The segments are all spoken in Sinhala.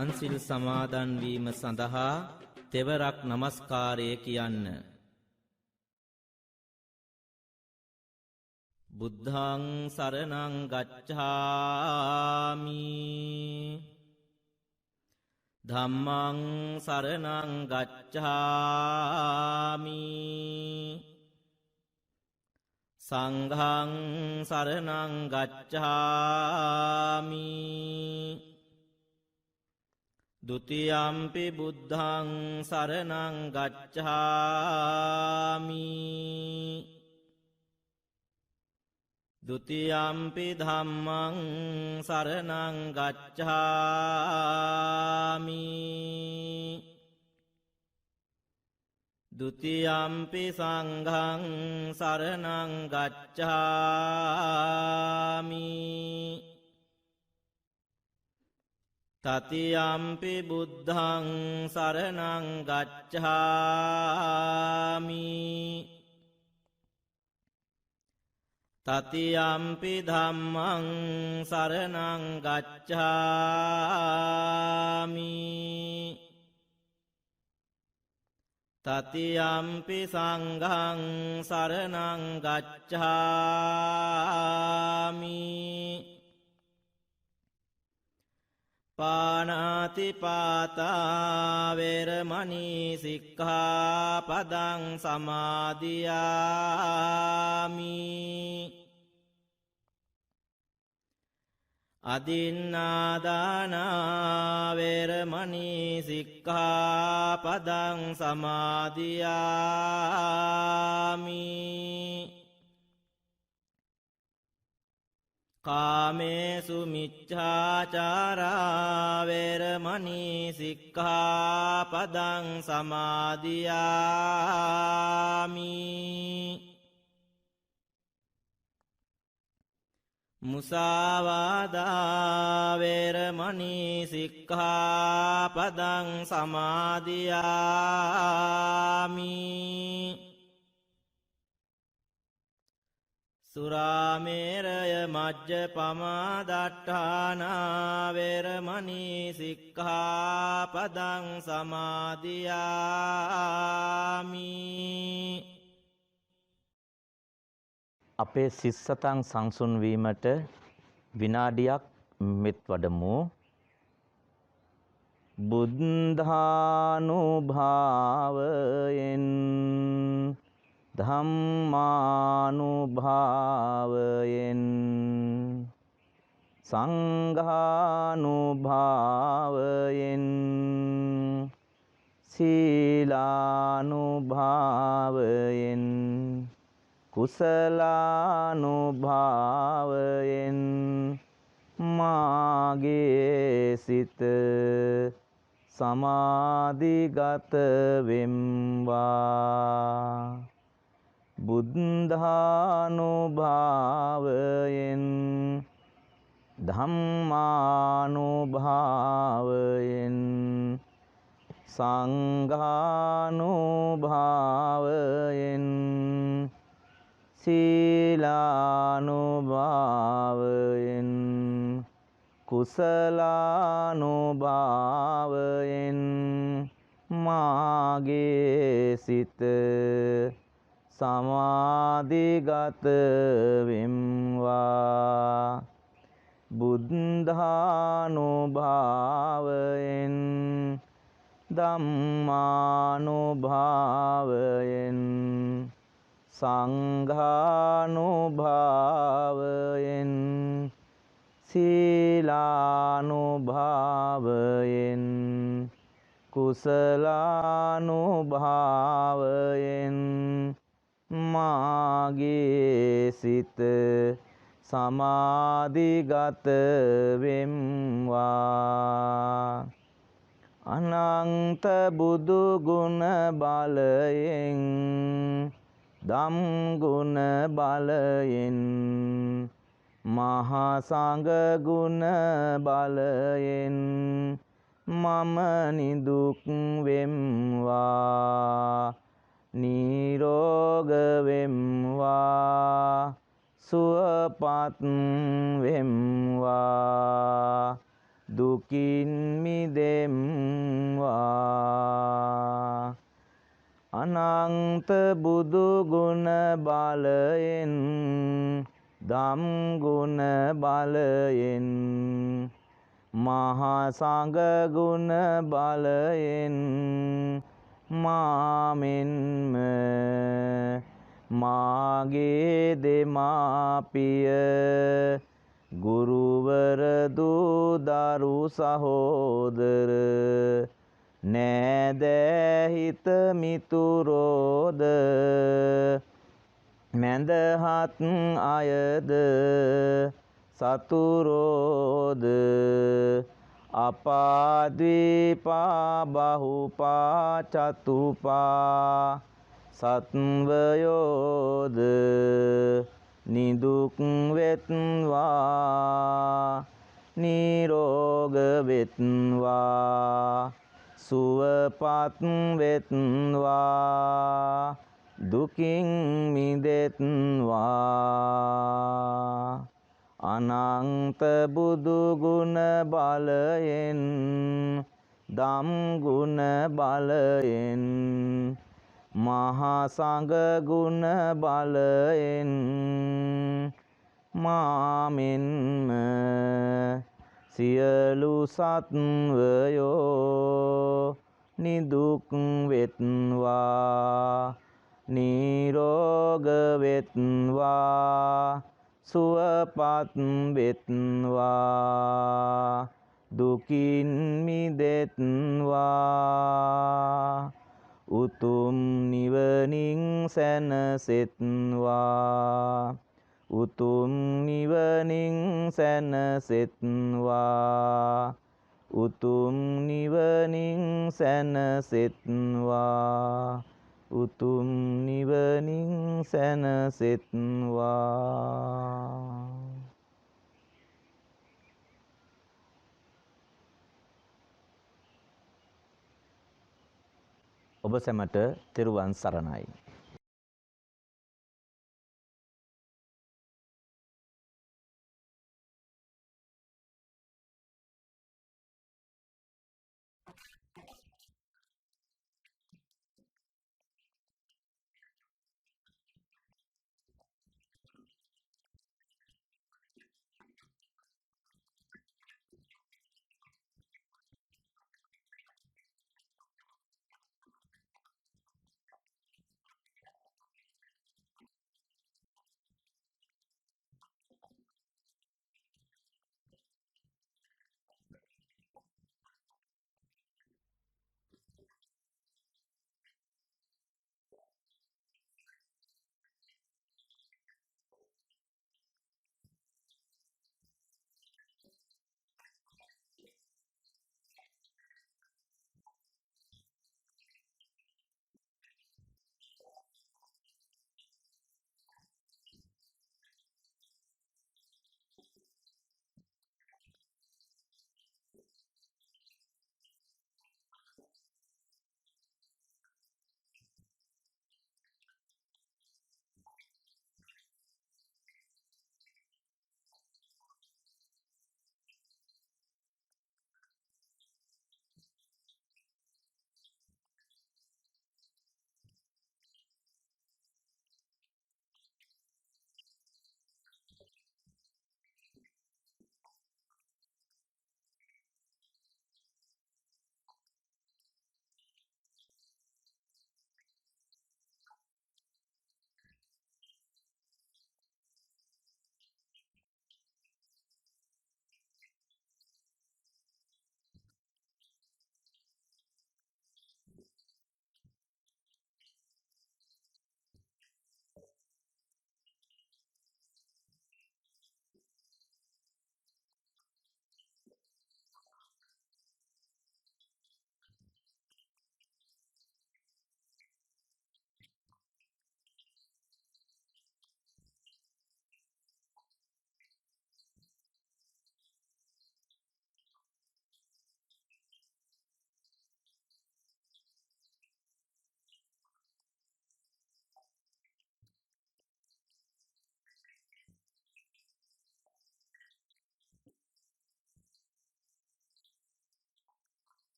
පන්සිල් සමාදන් වීම සඳහා තෙවරක් නමස්කාරය කියන්න. බුද්ධං සරණං ගච්ඡාමි ධම්මං සරණං ගච්ඡාමි සංඝං සරණං ගච්ඡාමි ဒုတိယံ පි බුද්ධං සරණං ගච්ඡාමි ဒုတိယံ පි ධම්මං සරණං ගච්ඡාමි ဒုတိယံ පි සංඝං සරණං ගච්ඡාමි တတိယံ පි බුද්ධං සරණං ගච්ඡාමි တတိယံ පි ධම්මං සරණං ගච්ඡාමි တတိယံ පි සංඝං සරණං ගච්ඡාමි ปานาติปาตาเวรมณีสิกขาปดังสมาธิยามิอดินนาดานาเวรมณีสิกขาปดังสมาธิยามิกาเมสุมิจฉาจาราเวรมณีสิกขาปดังสมาธิยามิมุสาวาดาเวรมณีสิกขาปดังสมาธิยามิสุราเมรยมัจจปมาดัฏฐานาเวรมณีสิกขาปดังสมาธิยามิ අපේ සිස්සතන් සංසුන් වීමට විනාඩියක් මෙත් වඩමු. බුද්ධානුභාවයෙන් ධම්මානුභාවයෙන් සංඝානුභාවයෙන් සීලානුභාවයෙන් කුසලානුභාවයෙන් මාගේ සිත සමාධිගත වෙම්වා. බුද්ධානුභාවයෙන් ධම්මානුභාවයෙන් සංඝානුභාවයෙන් සීලානුභාවයෙන් කුසලානුභාවයෙන් මාගේ සිත සමාධිගත වෙම්වා. බුද්ධානුභාවයෙන් ධම්මානුභාවයෙන් සංඝානුභාවයෙන් සීලානුභාවයෙන් කුසලානුභාවයෙන් මාගේ සිත සමාධිගත වෙම්වා. අනන්ත බුදු ගුණ බලයෙන් ධම් ගුණ බලයෙන් මහා සංඝ ගුණ බලයෙන් මම නිදුක් වෙම්වා. නිරෝග වෙම්වා. සුවපත් වෙම්වා. දුකින් මිදෙ අනන්ත බුදු ගුණ බලයෙන් ධම් ගුණ බලයෙන් මහා සංඝ ගුණ බලයෙන් මාමෙන්ම මාගේ දෙමාපිය ගුරුවර දූ දරු සහෝදර නෑදෑ හිත මිතුරෝද මැදහත් අයද සතුරෝද අපාද්වීපා බහුපා චතුපා සත්වයෝද නිදුක් වෙත්වා නිරෝග වෙත්වා සුවපත් වෙත්වා දුකින් මිදෙත්වා අනන්ත බුදු ගුණ බලයෙන් ධම් ගුණ බලයෙන් මහා සංඝ ගුණ බලයෙන් මාමෙන්ම සියලු සත්වයෝ නිදුක් වෙත්වා නිරෝග වෙත්වා සුවපත් වෙත්වා දුකින් මිදෙත්වා උතුම් නිවනින් සැනසෙත්වා උතුම් නිවනින් සැනසෙත්වා උතුම් නිවනින් සැනසෙත්වා උතුම් නිවනින් සැනසෙත්වා ඔබ සැමට තෙරුවන් සරණයි.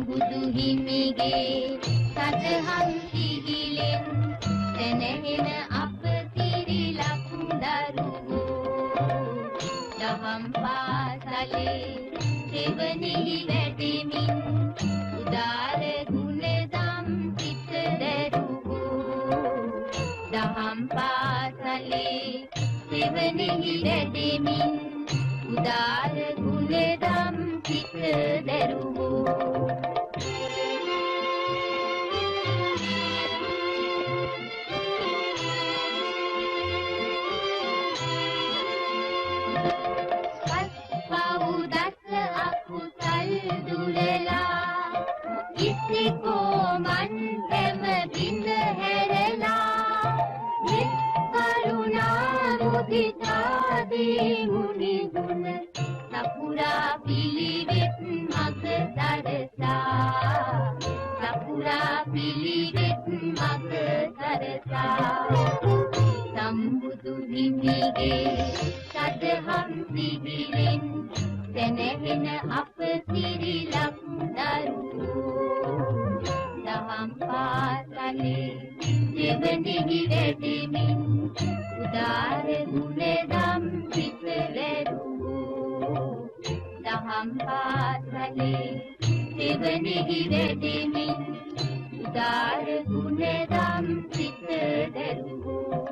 සම්බුදු හිමිගේ සදහම් සිහිලෙන් දැනෙන අප තිරිලක් දරුවෝ දහම් පාසලේ දෙවනෙහි වැඩෙමින් උදාර ගුණදම් සිත දරුවෝ දහම් පාසලේ දෙවනෙහි වැඩෙමින් උදාර ගුණදම් සිත දරුවෝ සම්බුදු හිමිගේ සදහම් සිහිලෙන් දැනෙන අප සිරිලක් දරුවෝ දහම් පාසලේ දෙවනෙහි වැඩෙමින් උදාර ගුණදම් සිත දරුවෝ දහම් පාසලේ දෙවනෙහි වැඩෙමින් උදාර ගුණදම් සිත දරුවෝ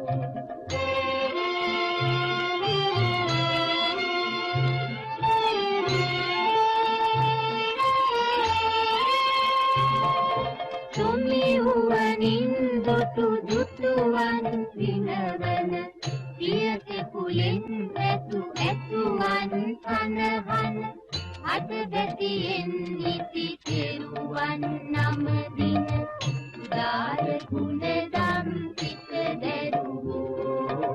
තුමිවුවනින් දොටු දුටුවන් විනවන පියක කුලෙන් ඇතු ඇතුවන් කනහන අද බැතියෙන් නිති කෙරුවන් නමදින උදාර ගුණදම් සිත දරුවෝ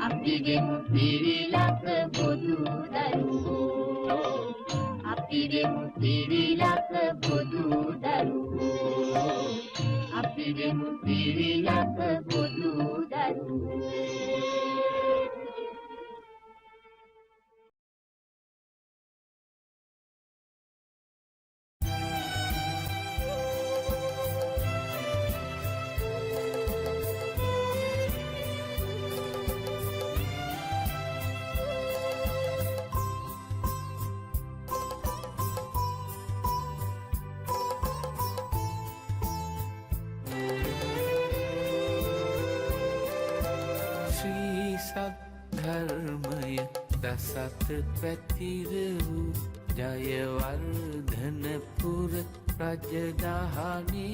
අපි වෙමු පිරිලක බොදු දරුවෝ අපි වෙමු පිරිලක බොදු දරුවෝ අපි වෙමු පිරිලක බොදු දරුවෝ ධර්මය දසත පැතිර වූ ජයවර්ධනපුර රජදහනේ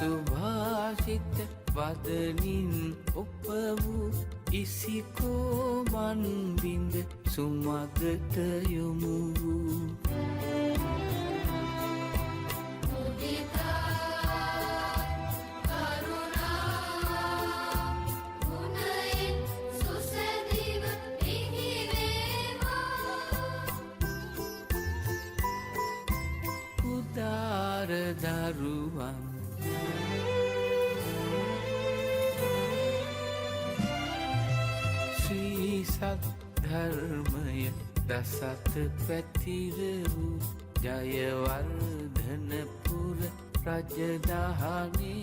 සුභාෂිත වදනින් ඔප වූ ඉසිකෝ මන්බින්ද සුමගට යොමු වූ උදාර දරුවන් ධර්මය දසත පැතිර වූ ජයවර්ධනපුර රජදහනේ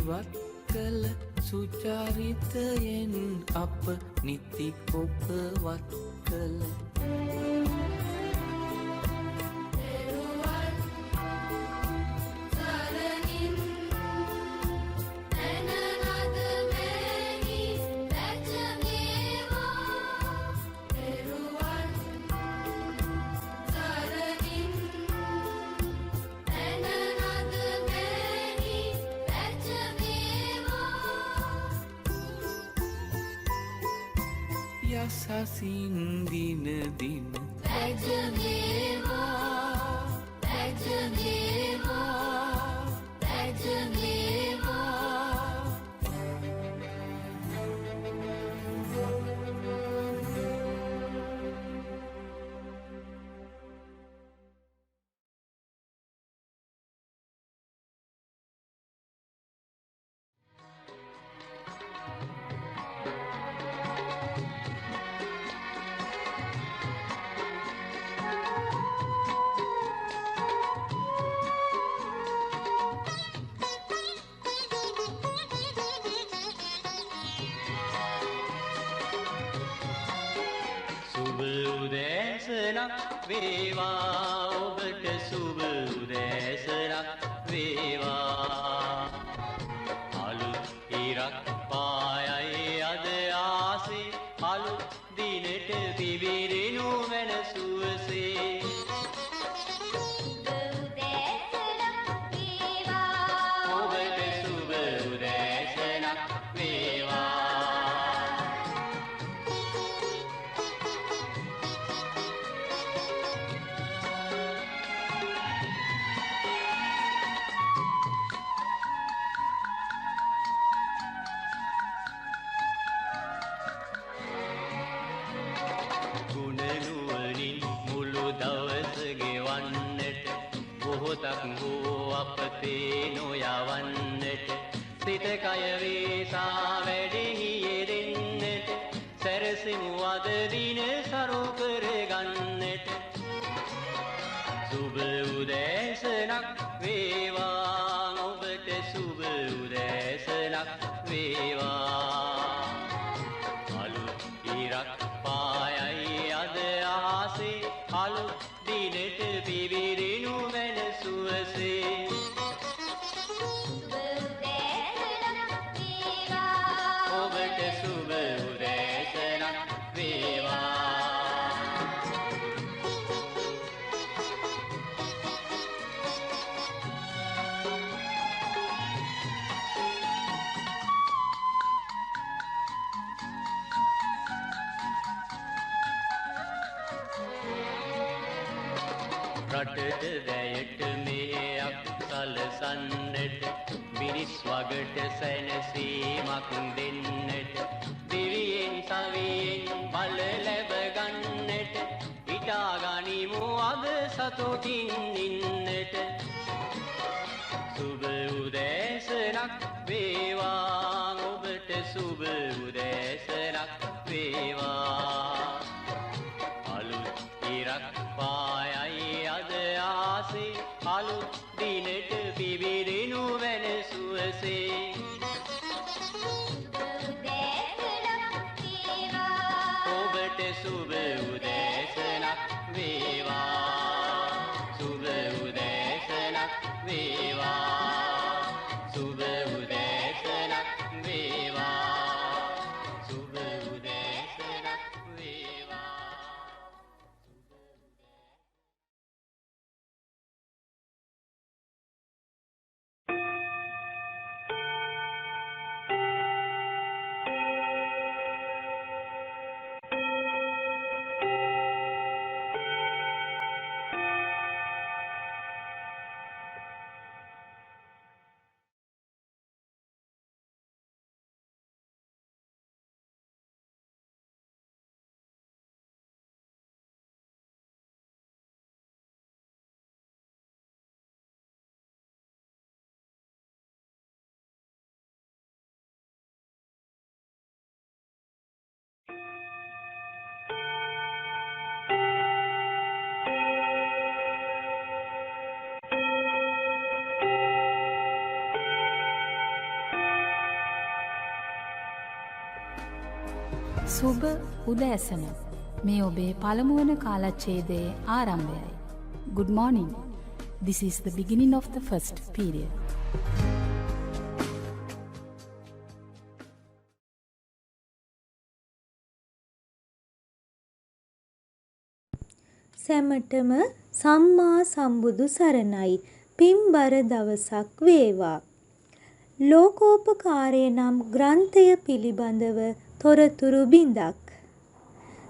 ඉවත් කළ සුචරිතයෙන් අප නිති ඔබවත් කළ යසසින් දින දින පැජමේවා පැජමේවා පැජමේවා සුබ උදෑසනක් වේවා ඔබට සුබ උදෑසනක් වේවා අලුත් ඉරක් පායයි අද ආසේ අලුත් දිනට පිබිරෙනු මැන සුවසේ ඔබට සුබ උදෑසනක් වේවා මොහොතක් වූ අපතේ නොයවන්නට සිත කය වේසා වැඩෙහි යෙදෙන්නට සැරසෙමු අද දින සරු කරගන්නට සුබ උදෑසනක් වේවා ඔබට සුබ උදෑසනක් වේවා අලුත් ඉරක් පායයි අද ආසේ අලුත් දිනට පිබිරෙනු මැන සුවසේ ඔබට සුබ උදෑසනක් වේවා රටට වැයට මෙහෙයක් සලසන්නට මිනිස් වගට සැනසීමක් දෙන්නට දිවියෙන් සවියෙන් බල ලැබ ගන්නට හිතා ගනිමු අද සතුටින් ඉන්නට සුබ උදෑසනක් වේවා ඔබට සුබ උදෑසනක් වේවා අලුත් ඉරක් පායයි අද ආසේ අලුත් දිනට පිබිරෙනු මැන සුවසේ ඔබට සුබ උදෑසනක් වේවා සුබ උදෑසනක් වේවා සුබ උදෑසනක් වේවා සුබ උදෑසනක් වේවා සුබ උදෑසන මේ ඔබේ පළමුවන කාලච්ඡේදයේ ආරම්භයයි. Good morning. This is the beginning of the first period. සැමටම සම්මා සම්බුදු සරණයි. පින්බර දවසක් වේවා. ලෝකෝපකාරය නම් ග්‍රන්ථය පිළිබඳව තොරතුරු බිඳක්.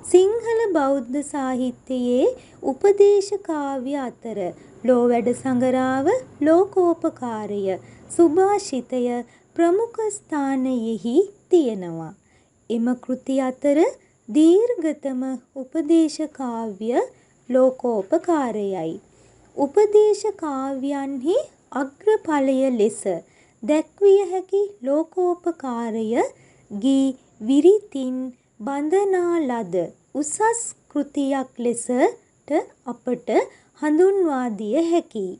සිංහල බෞද්ධ සාහිත්‍යයේ උපදේශ කාව්‍ය අතර ලෝ වැඩ සඟරාව, ලෝකෝපකාරය, සුභාෂිතය ප්‍රමුඛ ස්ථානයෙහි තියෙනවා. එම කෘති අතර දීර්ඝතම උපදේශ කාව්‍ය ලෝකෝපකාරයයි. උපදේශ කාව්‍යයන්හි අග්‍රඵලය ලෙස දැක්විය හැකි ලෝකෝපකාරය ගී විරිතින් බඳනා ලද උසස් කෘතියක් ලෙසට අපට හඳුන්වා දිය හැකියි.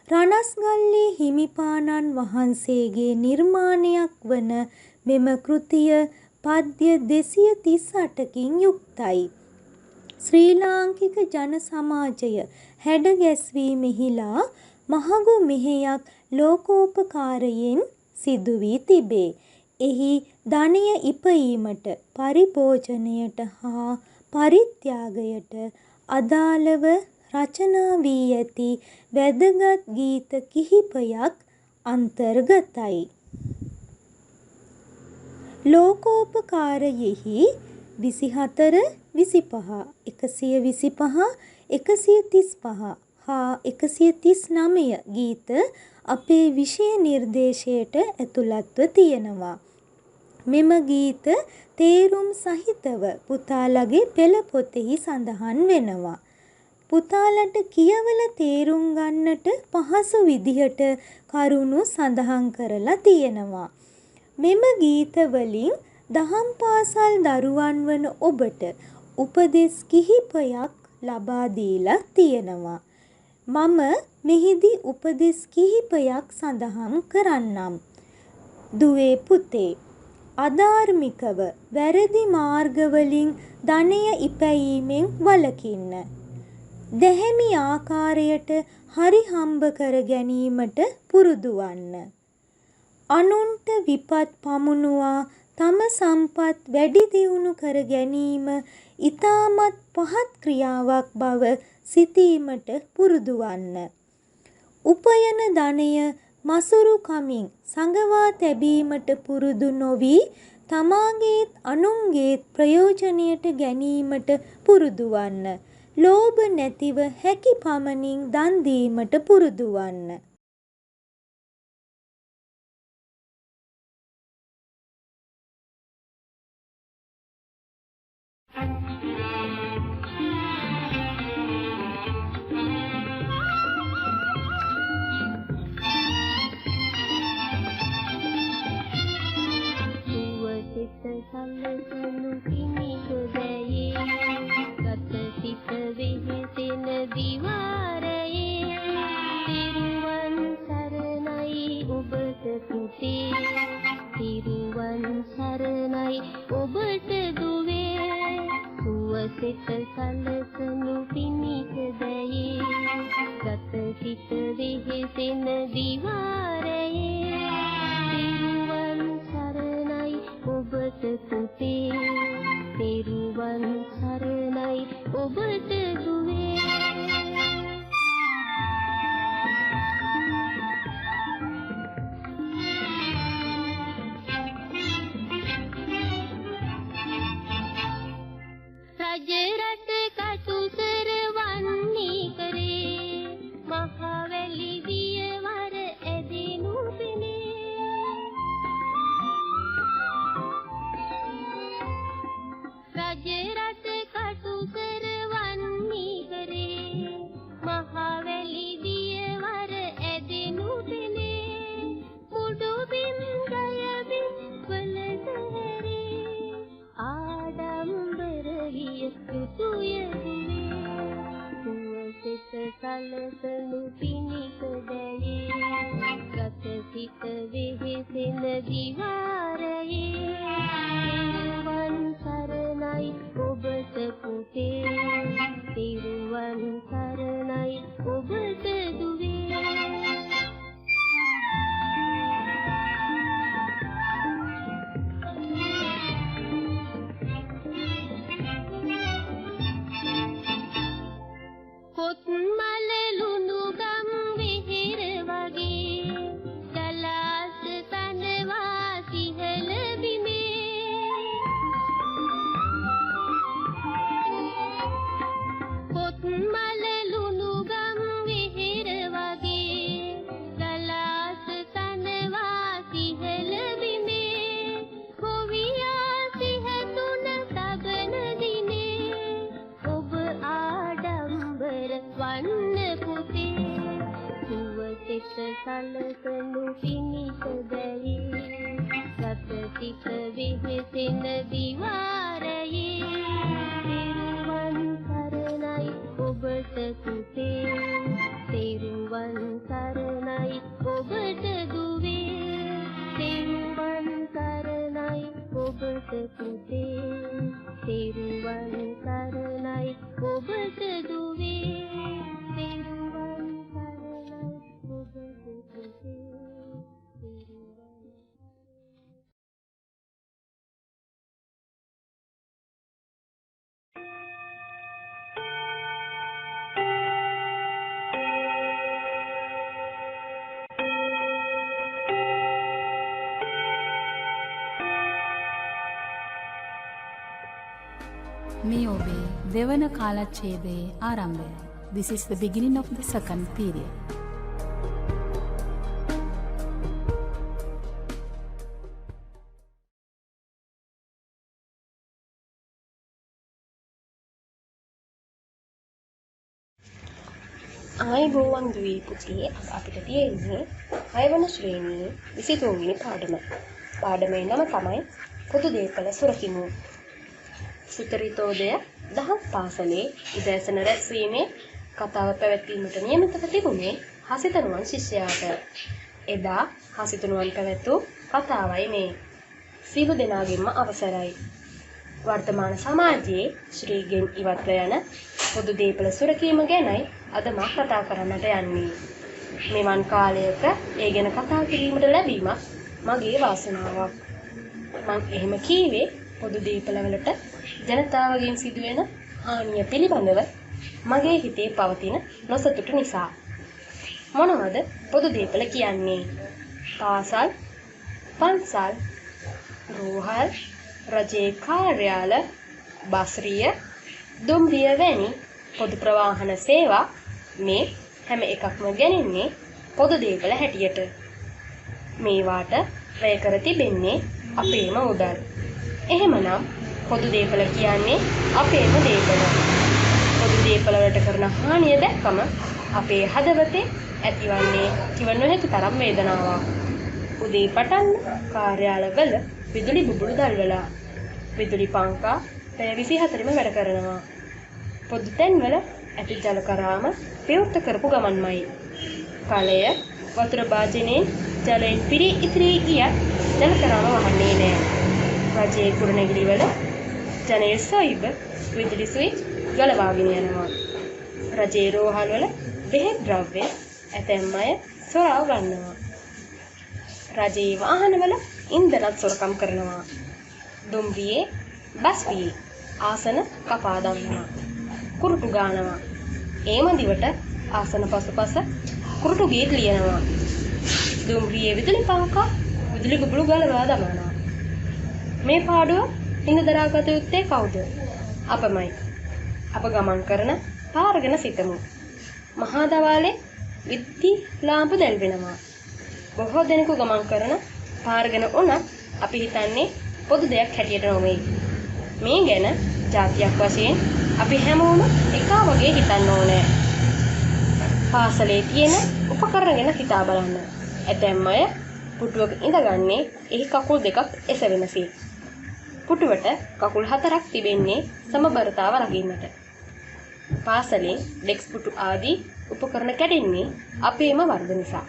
රණස්ගල්ලේ හිමිපාණන් වහන්සේගේ නිර්මාණයක් වන මෙම කෘතිය පද්‍ය 238කින් යුක්තයි. ශ්‍රී ලාංකික ජන සමාජය හැඩ ගැස්වීමෙහිලා මහඟු මෙහෙයක් ලෝකෝපකාරයෙන් සිදු වී තිබේ. එහි ධනය ඉපයීමට, පරිභෝජනයට හා පරිත්‍යාගයට අදාළව රචනා වී ඇති වැදගත් ගීත කිහිපයක් අන්තර්ගතයි. ලෝකෝපකාරයෙහි 24, 25, 125, 135 හා 139 ගීත අපේ විෂය නිර්දේශයට ඇතුළත්ව තියෙනවා. මෙම ගීත තේරුම් සහිතව පුතාලගේ පෙළ පොතෙහි සඳහන් වෙනවා. පුතාලට කියවල තේරුම් ගන්නට පහසු විදිහට කරුණු සඳහන් කරලා තියෙනවා. මෙම ගීත වලින් දහම් පාසල් දරුවන් වන ඔබට උපදෙස් කිහිපයක් ලබා දීලා තියෙනවා. මම මෙහිදී උපදෙස් කිහිපයක් සඳහන් කරන්නම්. දුවේ පුතේ, අධාර්මිකව වැරදි මාර්ගවලින් ධනය ඉපැයීමෙන් වළකින්න. දැහැමි ආකාරයට හරි හම්බ කර ගැනීමට පුරුදු වන්න. අනුන්ට විපත් පමුණුවා තම සම්පත් වැඩි දියුණු කර ගැනීම ඊටමත් පහත් ක්‍රියාවක් බව සිතීමට පුරුදු වන්න. උපයන ධනය මසුරු කමින් සංගවා තැබීමට පුරුදු නොවි තමාගේත් අනුන්ගේත් ප්‍රයෝජනයට ගැනීමට පුරුදු වන්න. ලෝභ නැතිව හැකි පමණින් දන් දීමට පුරුදු වන්න. සලසනු පිණිසදයේ ගත සිත වෙහෙසෙන දිවාරයේ තිරුවන් සරණයි ඔබට පුතේ තිරුවන් සරණයි ඔබට දුවේ සුවසිත සලසනු පිණිසදයේ ගත සිත වෙහෙසෙන දිවාරයේ තිරුවන් සරණයි ඔබට පුතේ තෙරුවන් සරණයි ඔබට දුවේ. රජ රට කටු කරවන්නේ කරේ මහවැලි දියවර ඇදෙනු පෙනේ. රජ රට කටු කරවන්නේ කරේ මහවැලි දියවර ඇදෙනු පෙනේ. මුඩු බිම් ගයබිම් වලට හැරේ ආඩම්බර විය යුතුය දුවේ. සුවසිත සලසනු පිණිසදයේ ගත සිත වෙහෙසෙන දිවාරයේ තිරුවන් සරණයි පොත්මල ලුණුගම් විහිර වගේ ජලාස තනවා සිහල බිමේ පොත්මල ලුණුගම් විහිර වගේ ජලාස තනවා සිහල බිමේ කොවියා සිහතුන තබන දිනේ ඔබ ආඩම්බර වන්න පුතේ සුවසිත සලසනු පිණිස බැරි රත සිත විහිසෙන දිවාරයේ තෙරුවන් සරණයි ඔබට පුතේ තෙරුවන් සරණයි ඔබට දුවේ තෙරුවන් සරණයි ඔබට පුතේ තෙරුවන් සරණයි ඔබට දුවේ තෙරුවන් සරණයි ඔබට පුතේ මේ ඔබේ දෙවන කාලච්ඡේදයේ ආරම්භයයි. This is the beginning of the second period. ආයුබෝවන් දුවේ පුතේ අපිට තියෙන්නේ 6 වන ශ්‍රේණියේ 23 වෙනි පාඩම. පාඩමේ නම තමයි පොදු දේපළ සුරකිමු. සුතරිතෝදය දහස් පාසලේ උදෑසන රැස්වීමේ කතාව පැවැත්වීමට නියමිතව තිබුණේ හසිතනුවන් ශිෂ්‍යයාට. එදා හසිතනුවන් පැවැත්වූ කතාවයි මේ. සියලු දෙනාගෙන්ම අවසරයි. වර්තමාන සමාජයේ ශ්‍රීගෙන් ඉවත්ව යන පොදු දේපළ සුරකීම ගැනයි අද මා කතා කරන්නට යන්නේ. මෙවන් කාලයක ඒ ගැන කතා කිරීමට ලැබීමක් මගේ වාසනාවක්. මම එහෙම කීවේ පොදු දේපළවලට ජනතාවගෙන් සිදුවෙන හානිය පිළිබඳව මගේ හිතේ පවතින නොසතුට නිසා. මොනවද පොදු දේපළ කියන්නේ? පාසල්, පන්සල්, රෝහල්, රජයේ කාර්යාල, බස්රිය, දුම්රිය වැනි පොදු ප්‍රවාහන සේවා මේ හැම එකක්ම ගැනෙන්නේ පොදු දේපළ හැටියට. මේවාට වැය කර තිබෙන්නේ අපේම උදල්. එහෙමනම් පොදු දේපළ කියන්නේ අපේම දේපළ. පොදු දේපළ වලට කරන හානිය දැක්කම අපේ හදවතේ ඇතිවන්නේ කිව නොහැකි තරම් වේදනාවක්. උදේ පටන් කාර්යාලවල විදුලි බුබුළු දැල්වලා විදුලි පංකා පැය 24ම වැඩ කරනවා. පොදු තැන්වල ඇති ජල කරාම විවෘත කරපු ගමන්මයි. කලය වතුර භාජනයෙන් ජලයෙන් පිරී ඉතිරී ගියත් ජල කරාම වහන්නේ නෑ. රජයේ කුරුණැගිලිවල ජනේල් සොයිබ විදුලි ස්විච් ගලවාගෙන යනවා. රජයේ රෝහල් වල බෙහෙත් ද්‍රව්‍ය ඇතැම් අය සොරව ගන්නවා. රජයේ වාහනවල ඉන්ධනත් සොරකම් කරනවා. දුම්රියේ බස්රියේ ආසන කපා දමනවා. කුරුටු ගානවා. ඒම දිවට ආසන පසුපස කුරුටු ගීත් ලියනවා. දුම්රියේ විදුලි පංකා විදුලි බුබුළු ගලවා දමනවා. මේ පාඩුව හිඳ දරාගත යුත්තේ කවුද? අපමයි. අප ගමන් කරන පාර ගැන සිතමු. මහා දවාලේ විද්‍යු ලාම්පු දැල්වෙනවා. බොහෝ දෙනෙකු ගමන් කරන පාර ගැන උනත් අපි හිතන්නේ පොදු දෙයක් හැටියට නොවේ. මේ ගැන ජාතියක් වශයෙන් අපි හැමෝම එකා වගේ හිතන්න ඕනේ. පාසලේ තියෙන උපකරණ ගැන හිතා බලන්න. ඇතැම් අය පුටුවක ඉඳගන්නේ එහි කකුල් දෙකක් එසවෙනසේ. පුටුවට කකුල් 4ක් තිබෙන්නේ සමබරතාව රකින්නට. පාසලේ ඩෙස්ක් පුටු ආදී උපකරණ කැඩෙන්නේ අපේම වර්ධ නිසා.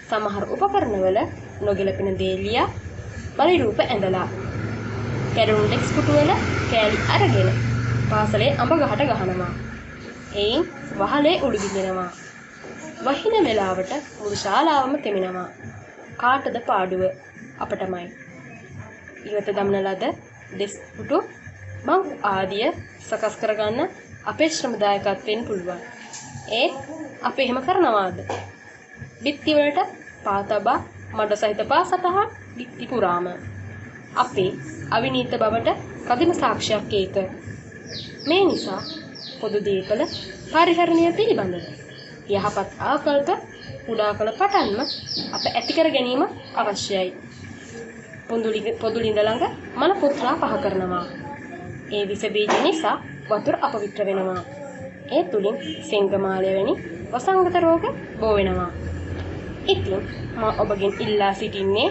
සමහර උපකරණවල නොගැලපෙන දේ ලියා බලි රූප ඇඳලා කැඩුණු ඩෙස්ක් පුටුවල කෑලි අරගෙන පාසලේ අඹ ගහට ගහනවා. එයින් වහලේ උළු බිඳිනවා. වහින වෙලාවට මුළු ශාලාවම තෙමෙනවා. කාටද පාඩුව? අපටමයි. ඉවත දමන ලද ඩෙස්ක් පුටු බංකු ආදිය සකස් කරගන්න අපේ ශ්‍රමදායකත්වයෙන් පුළුවන්. ඒත් අපි එහෙම කරනවාද? බිත්ති වලට පාතබා මඩ සහිත පා සටහන් බිත්ති පුරාම අපේ අවිනීත බවට කදිම සාක්ෂියක් ඒක. මේ නිසා පොදු දීපල පරිහරණය පිළිබඳව යහපත් ආකල්ප උඩා කළ පටන්ම අප ඇති කර ගැනීම අවශ්‍යයි. පොදුලිඳ ළඟ මල පුත්‍රා පහ කරනවා. ඒ විස බීජ නිසා වතුර අපවිත්‍ර වෙනවා. ඒ තුලින් සිංගමාලය වැනි වසංගත රෝග බෝ වෙනවා. ඉතින් මා ඔබගෙන් ඉල්ලා සිටින්නේ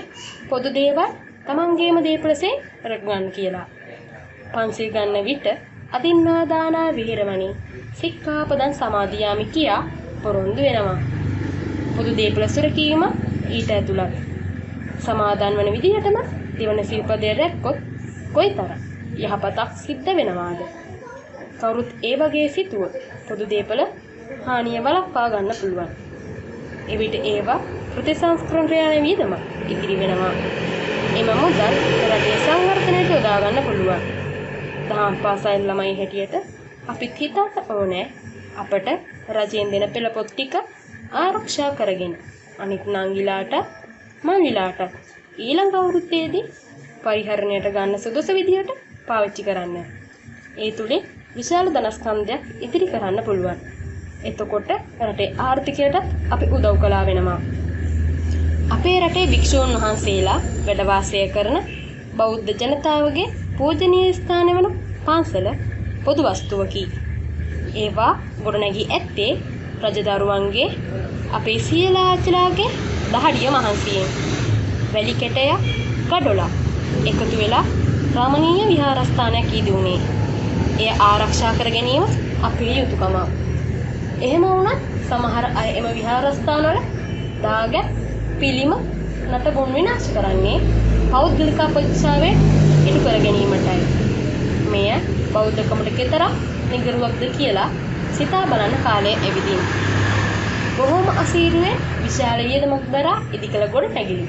පොදු දේවල් තමන්ගේම දේපලසේ රැකගන්න කියලා. පන්සිල් ගන්න විට අදින්නාදානා විහෙරමණී සික්ඛාපදං සමාදියාමි කියා පොරොන්දු වෙනවා. පොදු දේපල සුරකීම ඊට ඇතුළත්. සමාදන් වන විදිහටම දෙවන සිල්පදය රැක්කොත් කොයිතරම් යහපතක් සිද්ධ වෙනවාද? කවුරුත් ඒ වගේ සිතුවොත් පොදු දේපල හානිය වළක්වා ගන්න පුළුවන්. එවිට ඒවා ප්‍රතිසංස්කරණය යන වියදම ඉතිරි වෙනවා. එම මුදල් රටේ සංවර්ධනයට යොදා ගන්න පුළුවන්. දහම් පාසල් ළමයි හැටියට අපිත් හිතන්න ඕනේ අපට රජයෙන් දෙන පෙළ පොත් ටික ආරක්ෂා කරගෙන අනිත් නංගිලාට මංගිලාට ඊළඟ අවුරුද්දේදී පරිහරණයට ගන්න සුදුසු විදියට පාවිච්චි කරන්න. ඒ තුලින් විශාල ධනස්කන්ධයක් ඉදිරි කරන්න පුළුවන්. එතකොට රටේ ආර්ථිකයටත් අපි උදව් කළා වෙනවා. අපේ රටේ භික්ෂූන් වහන්සේලා වැඩ වාසය කරන බෞද්ධ ජනතාවගේ පූජනීය ස්ථාන වන පන්සල පොදු වස්තුවකි. ඒවා ගොඩනැගී ඇත්තේ රජදරුවන්ගේ අපේ සියලාචලාගේ දහඩිය මහන්සියෙන්. වැලි කැටය ගඩොලා එකතු වෙලා රාමණීය විහාරස්ථානයක් ඉදිවුණේ. එය ආරක්ෂා කර ගැනීම අපේ යුතුයකම. එහෙම වුණත් සමහර අය එම විහාරස්ථානවල දාග පිළිම නටබුන් විනාශ කරන්නේ පෞද්ගලික අපේක්ෂාවෙන් ඉටු කර ගැනීමටයි. මෙය බෞද්ධකමට කෙතරම් නිගරුවක්ද කියලා සිතා බලන්න කාලය එවිදින්. බොහෝම අසීරුවෙන් විශාල වියදමක් දරා ඉදිකළ ගොඩ නැගිලි.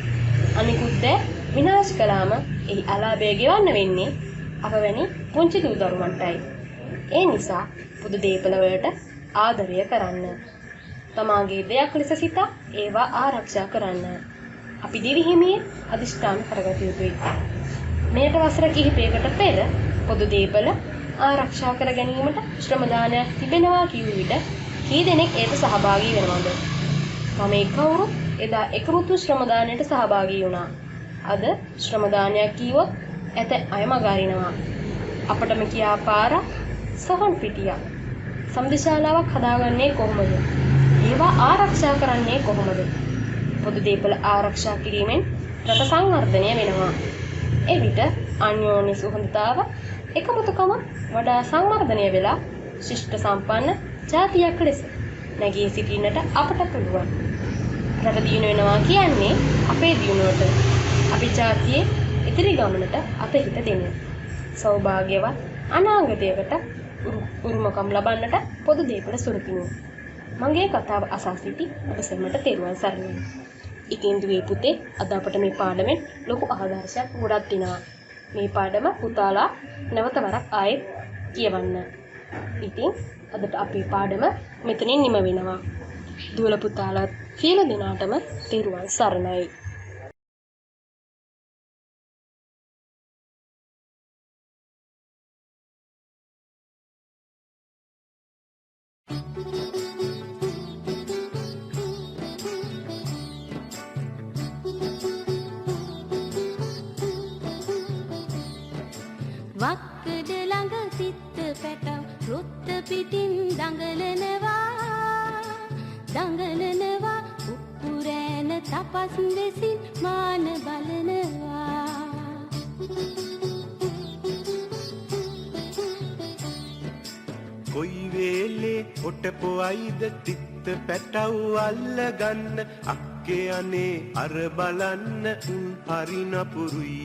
අනිකුත් දෑ විනාශ කළාම එහි අලාභය ගෙවන්න වෙන්නේ අප වැනි පුංචි දූ දරුවන්ටයි. ඒ නිසා පොදු දේපල වලට ආදරය කරන්න. තමාගේ දෙයක් ලෙස සිතා ඒවා ආරක්ෂා කරන්න. අපි දිවිහිමියේ අදිෂ්ඨාන කරගත යුතුයි. මෙයට වසර කිහිපයකට පෙර පොදු දේපල ආරක්ෂා කර ගැනීමට ශ්‍රම දානයක් තිබෙනවා කියු විට කී දෙනෙක් ඒට සහභාගී වෙනවද? මම කවුරු එදා එකමුතු ශ්‍රම දානයට සහභාගී වුණා. අද ශ්‍රම දානයක් කීවොත් ඇත අය මගහරිනවා. අපටම කියා පාර සොහන් පිටියක් සම්දිශාලාවක් හදාගන්නේ කොහොමද? ඒවා ආරක්ෂා කරන්නේ කොහොමද? පොදු දේපල ආරක්ෂා කිරීමෙන් රට සංවර්ධනය වෙනවා. එවිට අන්‍යෝන්‍ය සුහදතාව එකමුතුකම වඩා සංවර්ධනය වෙලා ශිෂ්ට සම්පන්න ජාතියක් ලෙස නැගී සිටින්නට අපට පුළුවන්. රට දියුණු වෙනවා කියන්නේ අපේ දියුණුවට, අපි ජාතියේ ඉදිරි ගමනට අපේ හිත දෙන්න. සෞභාග්‍යවත් අනාගතයකට උරුමකම් ලබන්නට පොදු දේපල සුරකිමු. මගේ කතාව අසා සිටි ඔබ සැමට තෙරුවන් සරණයි. ඉතින් දුවේ පුතේ, අද අපට මේ පාඩමෙන් ලොකු ආදර්ශයක් ගොඩක් දෙනවා. මේ පාඩම පුතාලා නැවත වරක් ආයෙත් කියවන්න. ඉතින් අදට අපේ පාඩම මෙතනින් නිම වෙනවා. දුවල පුතාලා සියලු දෙනාටම තෙරුවන් සරණයි. වක්කඩ ළඟ සිත්ත පැටව රොත්ත පිටින් දඟලනවා උපුරෑන තපස් දෙසින් මාන බලනවා. කොයි වේලේ ඔටපොයිද තිත්ත පැටව් අල්ලගන්න අක්කේ අනේ අර බලන්න උන් හරි නපුරුයි.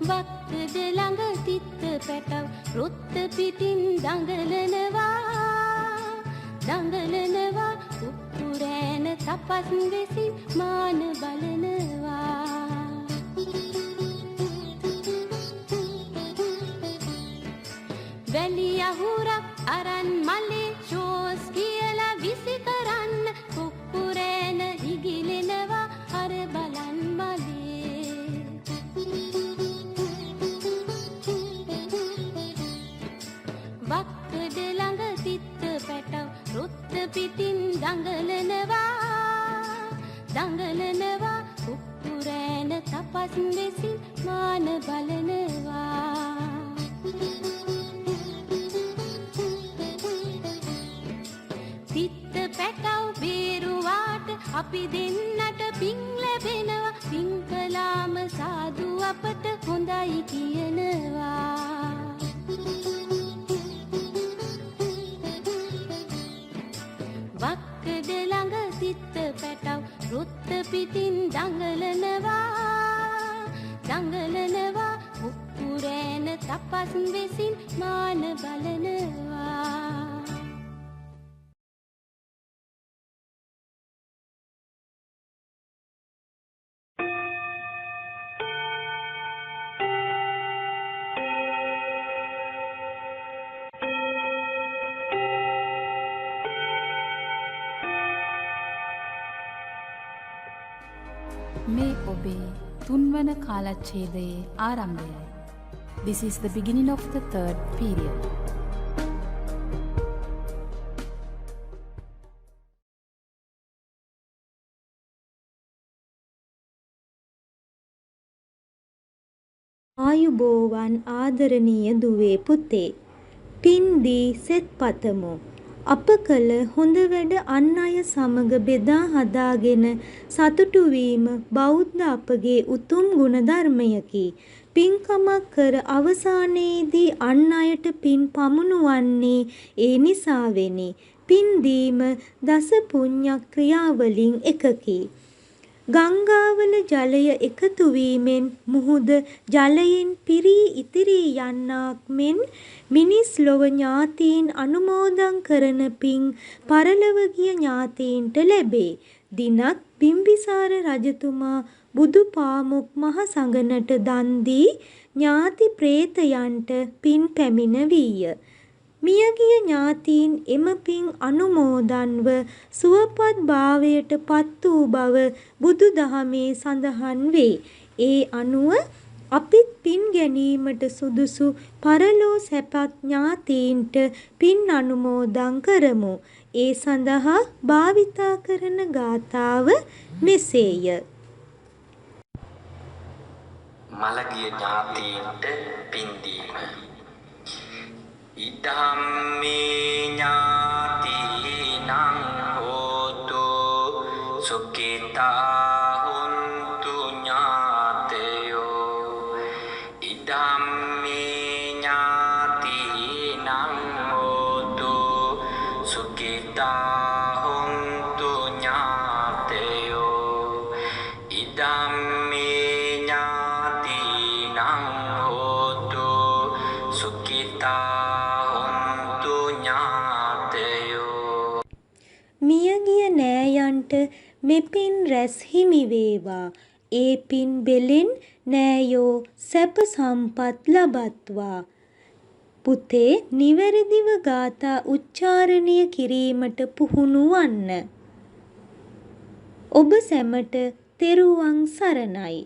වක්කඩ ළඟ තිත්ත පැටව රොත්ත පිටින් දඟලනවා උපුරෑන තපස් දෙසින් මාන බලනවා. වැලි අහුරක් අරන් මලේ ෂෝස් කියලා විසි කරන්න කුක්කුරෑන ඉගිලෙනවා අර බලන් මලේ වක්කඩ ළඟ තිත්ත පැටව රුත්ත පිටින් දඟලනවා කුක්කුරෑන තපස් වෙසින් මාන බලනවා තිත්ත පැටව බේරුවාට අපි දෙන්නට පින් ලැබෙනවා පින් කළාම සාදු අපට හොඳයි කියනවා වක්කඩ ළඟ තිත්ත පැටව රුත්ත පිටින් දඟලනවා කුක්කුරෑන තපස් වෙසින් මාන බලනවා මේ ඔබේ තුන්වන කාලච්ඡේදයේ ආරම්භයයි. This is the beginning of the third period. ආයුබෝවන් ආදරණීය දුවේ පුතේ. පින් දී සෙත් පතමු. අප කළ හොඳ වැඩ අන් අය සමග බෙදා හදාගෙන සතුටු වීම බෞද්ධ අපගේ උතුම් ගුණධර්මයකි. පින්කමක් කර අවසානයේදී අන් අයට පින් පමුණුවන්නේ ඒ නිසාවෙනි. පින් දීම දස පුණ්‍ය ක්‍රියාවලින් එකකි. ගංගාවල ජලය එකතු වීමෙන් මුහුද ජලයෙන් පිරී ඉතිරී යන්නාක් මෙන් මිනිස් ලොව ඥාතීන් අනුමෝදන් කරන පින් පරලොව ගිය ඥාතීන්ට ලැබේ. දිනක් බිම්බිසාර රජතුමා බුදු පාමුක් මහ සඟනට දන් දී ඥාති ප්‍රේතයන්ට පින් පැමිණවීය. මියගිය ඥාතීන් එම පින් අනුමෝදන්ව සුවපත් භාවයට පත් වූ බව බුදු දහමේ සඳහන් වේ. ඒ අනුව අපිත් පින් ගැනීමට සුදුසු පරලෝ සැපත් ඥාතීන්ට පින් අනුමෝදන් කරමු. ඒ සඳහා භාවිතා කරන ගාථාව මෙසේය. මළගිය ඥාතීන්ට පින් දීම. ඉදම්මේ ඥාතිනං හෝතු සුඛිතා හුන්තු ඥාතයෝ. ඉදම්මේ ඥාතිනං හෝතු සුඛිතා හුන්තු ඥාතයෝ. ඉදම්මේ ඥාතිනං හෝතු සුඛිතා මියගිය නෑයන්ට මෙපින් රැස් හිමි වේවා. ඒ පින් බෙලෙන් නෑයෝ සැප සම්පත් ලබත්වා. පුතේ නිවැරදිව ගාථා උච්චාරණය කිරීමට පුහුණු වන්න. ඔබ සැමට තෙරුවන් සරණයි.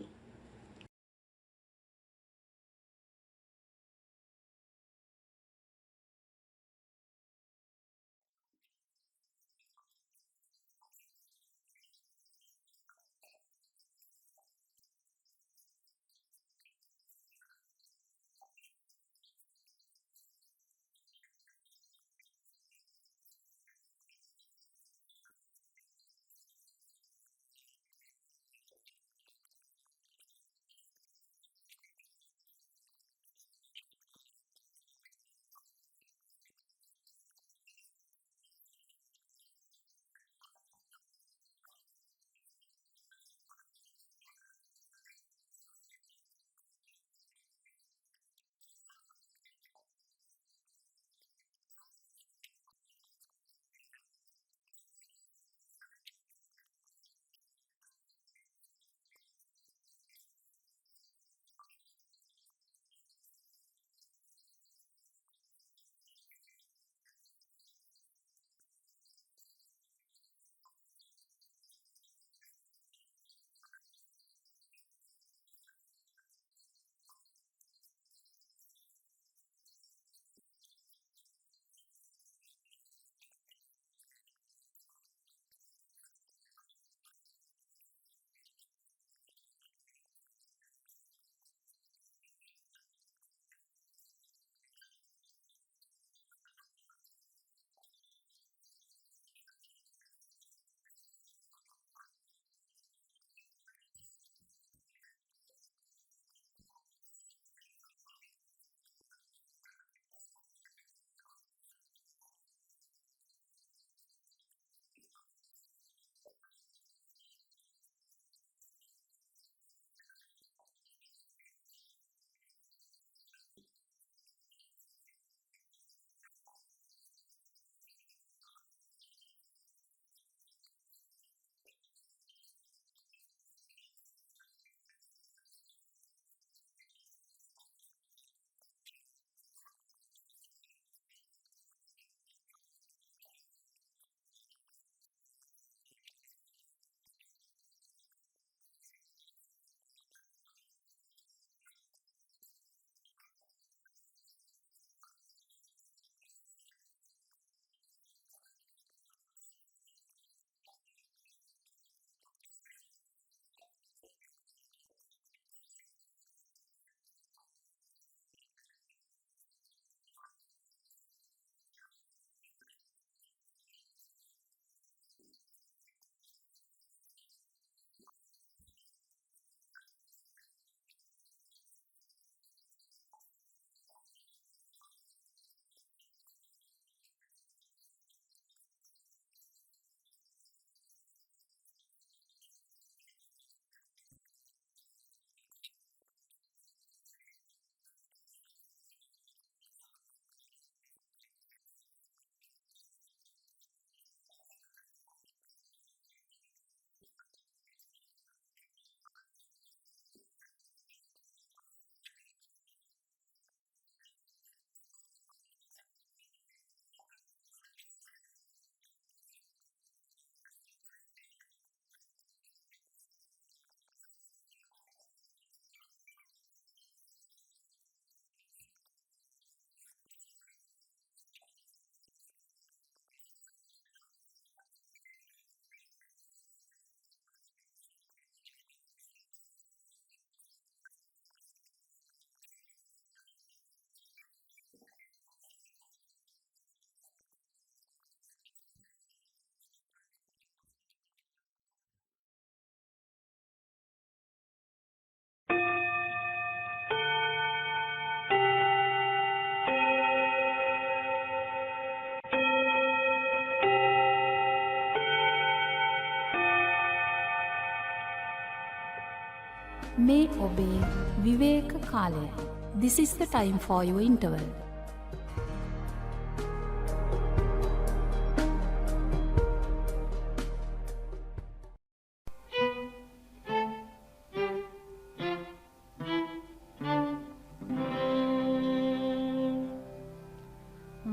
මේ ඔබේ විවේක කාලයයි. This is the time for your interval.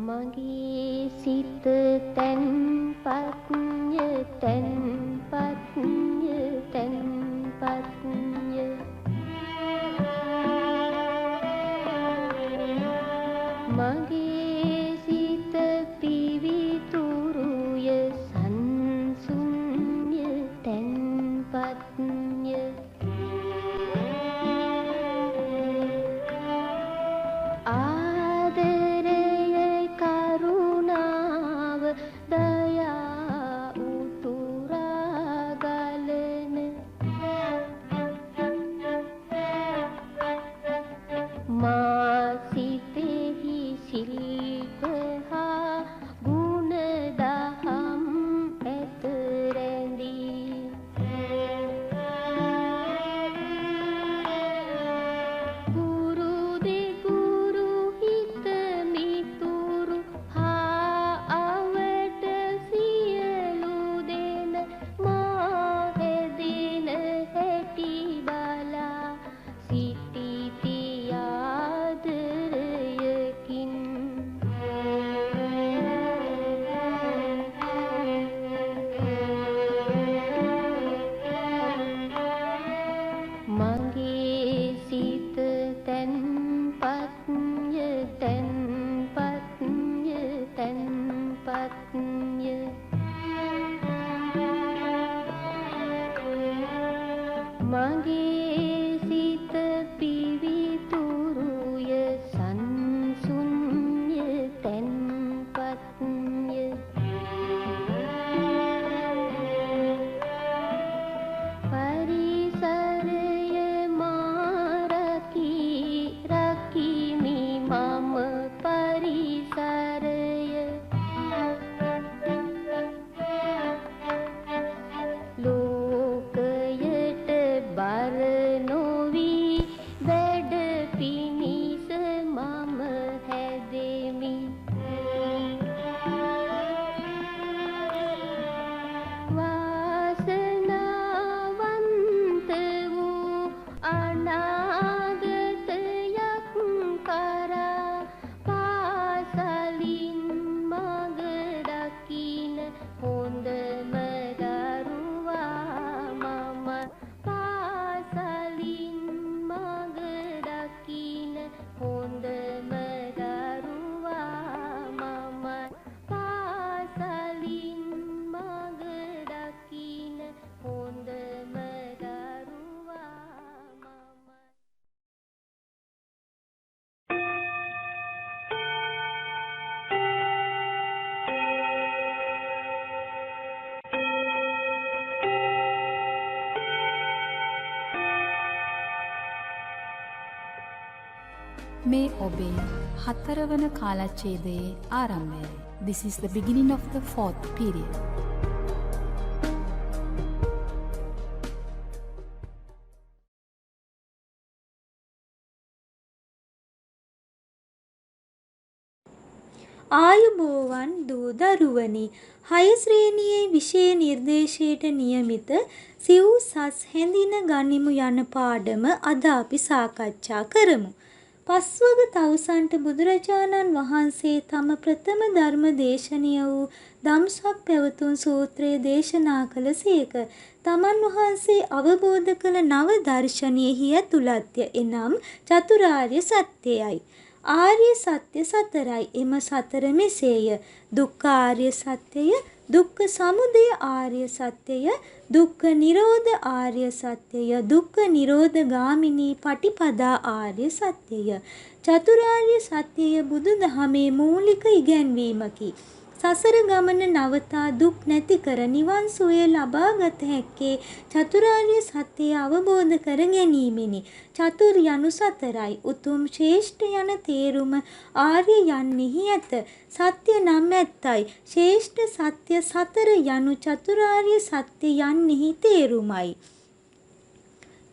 මගේ සිත තැන්පත්ය තැන්පත්ය තැන්පත්ය මගේ සිත පිවිතුරුය සංසුන්ය තැන්පත්ය ආදරය කරුණාව දයා උතුරා ගලන මා සිතෙහි ශිල්ප හා ගුණ දහම් ඇත රැඳී ගුරු දෙගුරු හිත මිතුරු හා අවට සියලු දෙන මා හැදෙන හැටි බලා සිටිති ආදරයකින් මගේ සිත තැන්පත්ය තැන්පත්ය තැන්පත්ය මගේ සිත පිවිතුරුය සංසුන්ය තැන්පත්ය පරිසරය මාරකී රකිමි මම පරිසරය ලෝකයට බර නොවී වැඩ පිණිස මම හැදෙමි වාසනාවන්ත වූ අනාගතයක් කරා පාසලින් මඟ දකින හොඳම දරුවා මම පාසලින් මඟ දකින හොඳම දරුවා මම පාසලින් මඟ දකින හොඳම දරුවා මම මේ ඔබේ 4 වන කාලච්ඡේදයේ ආරම්භයයි. This is the beginning of the 4th period. ආයුබෝවන් දූ දරුවනි 6 ශ්‍රේණියේ විෂය නිර්දේශයට නියමිත සිව් සස් හැඳින ගනිමු යන පාඩම අද අපි සාකච්ඡා කරමු. පස්වග තවුසන්ට බුදුරජාණන් වහන්සේ තම ප්‍රථම ධර්ම දේශනය වූ ධම්සක් පැවතුම් සූත්‍රය දේශනා කළසේක. තමන් වහන්සේ අවබෝධ කළ නව දර්ශනයෙහි ඇතුළත්ය. එනම් චතුරාර්ය සත්‍යයයි. ආර්ය සත්‍ය සතරයි. එම සතර මෙසේය. දුක්ඛාර්ය සත්‍යය, දුක්ඛ සමුදය ආර්ය සත්‍යය, දුක්ඛ නිරෝධ ආර්ය සත්‍යය, දුක්ඛ නිරෝධ ගාමිනී පටිපදා ආර්ය සත්‍යය. චතුරාර්ය සත්‍යය බුදුදහමේ මූලික ඉගැන්වීමකි. සසර ගමන නවතා දුක් නැති කර නිවන් සුවය ලබාගත හැක්කේ චතුරාර්ය සත්‍යය අවබෝධ කර ගැනීමෙනි. චතුර් යනු සතරයි. උතුම් ශ්‍රේෂ්ඨ යන තේරුම ආර්ය යන්නෙහි ඇත. සත්‍ය නම් ඇත්තයි. ශ්‍රේෂ්ඨ සත්‍ය සතර යනු චතුරාර්ය සත්‍ය යන්නෙහි තේරුමයි.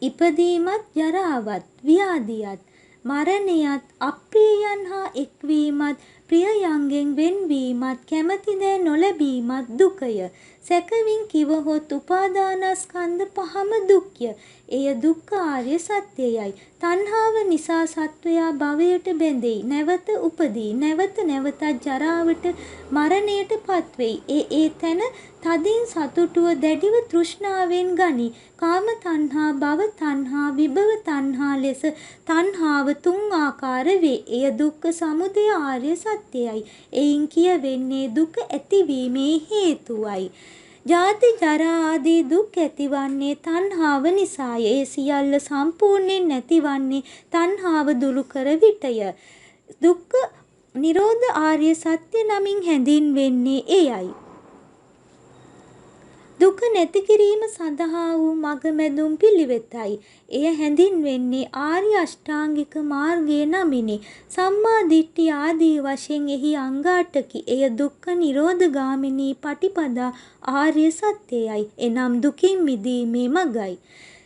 ඉපදීමත් ජරාවත් ව්‍යාධියත් මරණයත් අප්‍රියයන් හා එක්වීමත් ප්‍රියයන්ගෙන් වෙන්වීමත් කැමති දෑ නොලැබීමත් දුකය. සැකවින් කිවහොත් උපාදානස්කන්ධ පහම දුක්ය. එය දුක්ඛ ආර්ය සත්‍යයයි. තණ්හාව නිසා සත්වයා භවයට බැඳෙයි. නැවත උපදී. නැවත නැවතත් ජරාවට මරණයට පත්වෙයි. ඒ තැන තදින් සතුටුව දැඩිව තෘෂ්ණාවෙන් ගනි. කාම තණ්හා, භව තණ්හා, විභව තණ්හා ලෙස තණ්හාව තුන් ආකාර වේ. එය දුක්ඛ සමුදය ආර්ය සත්‍යයයි. එයින් කියවෙන්නේ දුක ඇතිවීමේ හේතුවයි. ජාති ජරා ආදී දුක් ඇතිවන්නේ තණ්හාව නිසාය. ඒ සියල්ල සම්පූර්ණයෙන් නැතිවන්නේ තණ්හාව දුරු කර විටය. දුක්ඛ නිරෝධ ආර්ය සත්‍ය නමින් හැඳින්වෙන්නේ එයයි. දුක නැති කිරීම සඳහා වූ මගමැදුම් පිළිවෙතයි. එය හැඳින්වෙන්නේ ආර්ය අෂ්ටාංගික මාර්ගයේ නමිනි. සම්මා දිට්ඨිය ආදී වශයෙන් එහි අංග 8කි. එය දුක්ඛ නිරෝධ ගාමිනී පටිපදා ආර්ය සත්‍යයයි. එනම් දුකින් මිදීමේ මගයි.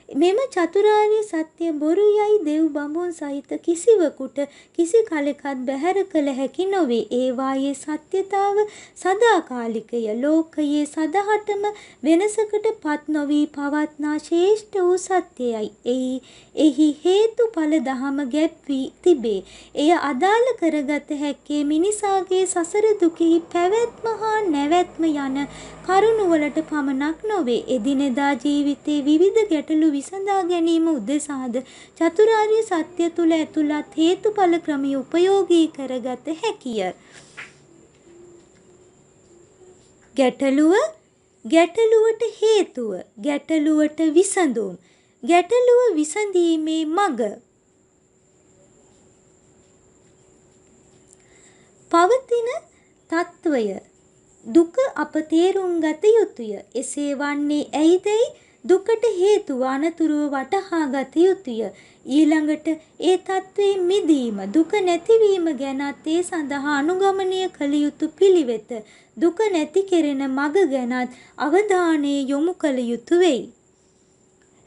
මෙම චතුරාර්ය සත්‍ය බොරු යයි දෙව් බඹුන් සහිත කිසිවකුට කිසි කලෙකත් බැහැර කළ හැකි නොවේ. ඒවායේ සත්‍යතාව සදාකාලිකය. ලෝකයේ සදහටම වෙනසකට පත් නොවී පවත්නා ශ්‍රේෂ්ඨ වූ සත්‍යයයි. එහි හේතුඵල දහම ගැබ් වී තිබේ. එය අදාළ කරගත හැක්කේ මිනිසාගේ සසර දුකෙහි පැවැත්ම හා නැවැත්ම යන කරුණුවලට පමණක් නොවේ. එදිනෙදා ජීවිතයේ විවිධ ගැටලු විසඳා ගැනීම උදෙසාද චතුරාර්ය සත්‍ය තුල ඇතුළත් හේතුඵල ක්‍රමය උපයෝගී කරගත හැකිය. ගැටලුවට හේතුව, ගැටලුවට විසඳුම්, ගැටලුව විසඳීමේ මඟ. පවතින తত্ত্বය දුක අප තේරුම් ගත යුතුය. එසේ වන්නේ ඇයිදැයි දුකට හේතුව අනතුරුව වටහා ගත යුතුය. ඊළඟට ඒ තත්ත්වයෙන් මිදීම, දුක නැතිවීම ගැනත් ඒ සඳහා අනුගමනය කළ යුතු පිළිවෙත, දුක නැති කෙරෙන මඟ ගැනත් අවධානය යොමු කළ යුතු වෙයි.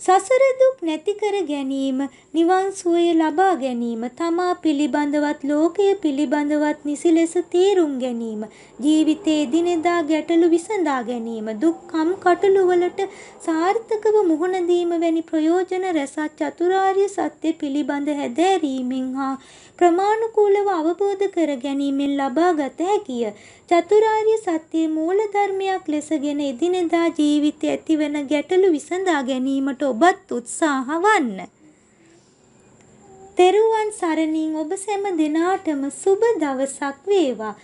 සසර දුක් නැති කර ගැනීම, නිවන් සුවය ලබා ගැනීම, තමා පිළිබඳවත් ලෝකය පිළිබඳවත් නිසි ලෙස තේරුම් ගැනීම, ජීවිතයේ දිනෙදා ගැටලු විසඳා ගැනීම, දුක්ඛම් කටළුවලට සාර්ථකව මුහුණ දීම වැනි ප්‍රයෝජන රැසක් චතුරාර්ය සත්‍ය පිළිබඳ හැදෑරීමෙන් හා ක්‍රමානුකූලව අවබෝධ කර ගැනීමෙන් ලබා ගත හැකිය. චතුරාර්ය සත්‍යයේ මූල ධර්මයක් ලෙසගෙන එදිනෙදා ජීවිතයේ ඇතිවන ගැටලු විසඳා ගැනීමට ඔබත් උත්සාහ වන්න. තෙරුවන් සරණින් ඔබ සෑම දිනාටම සුබ දවසක් වේවා.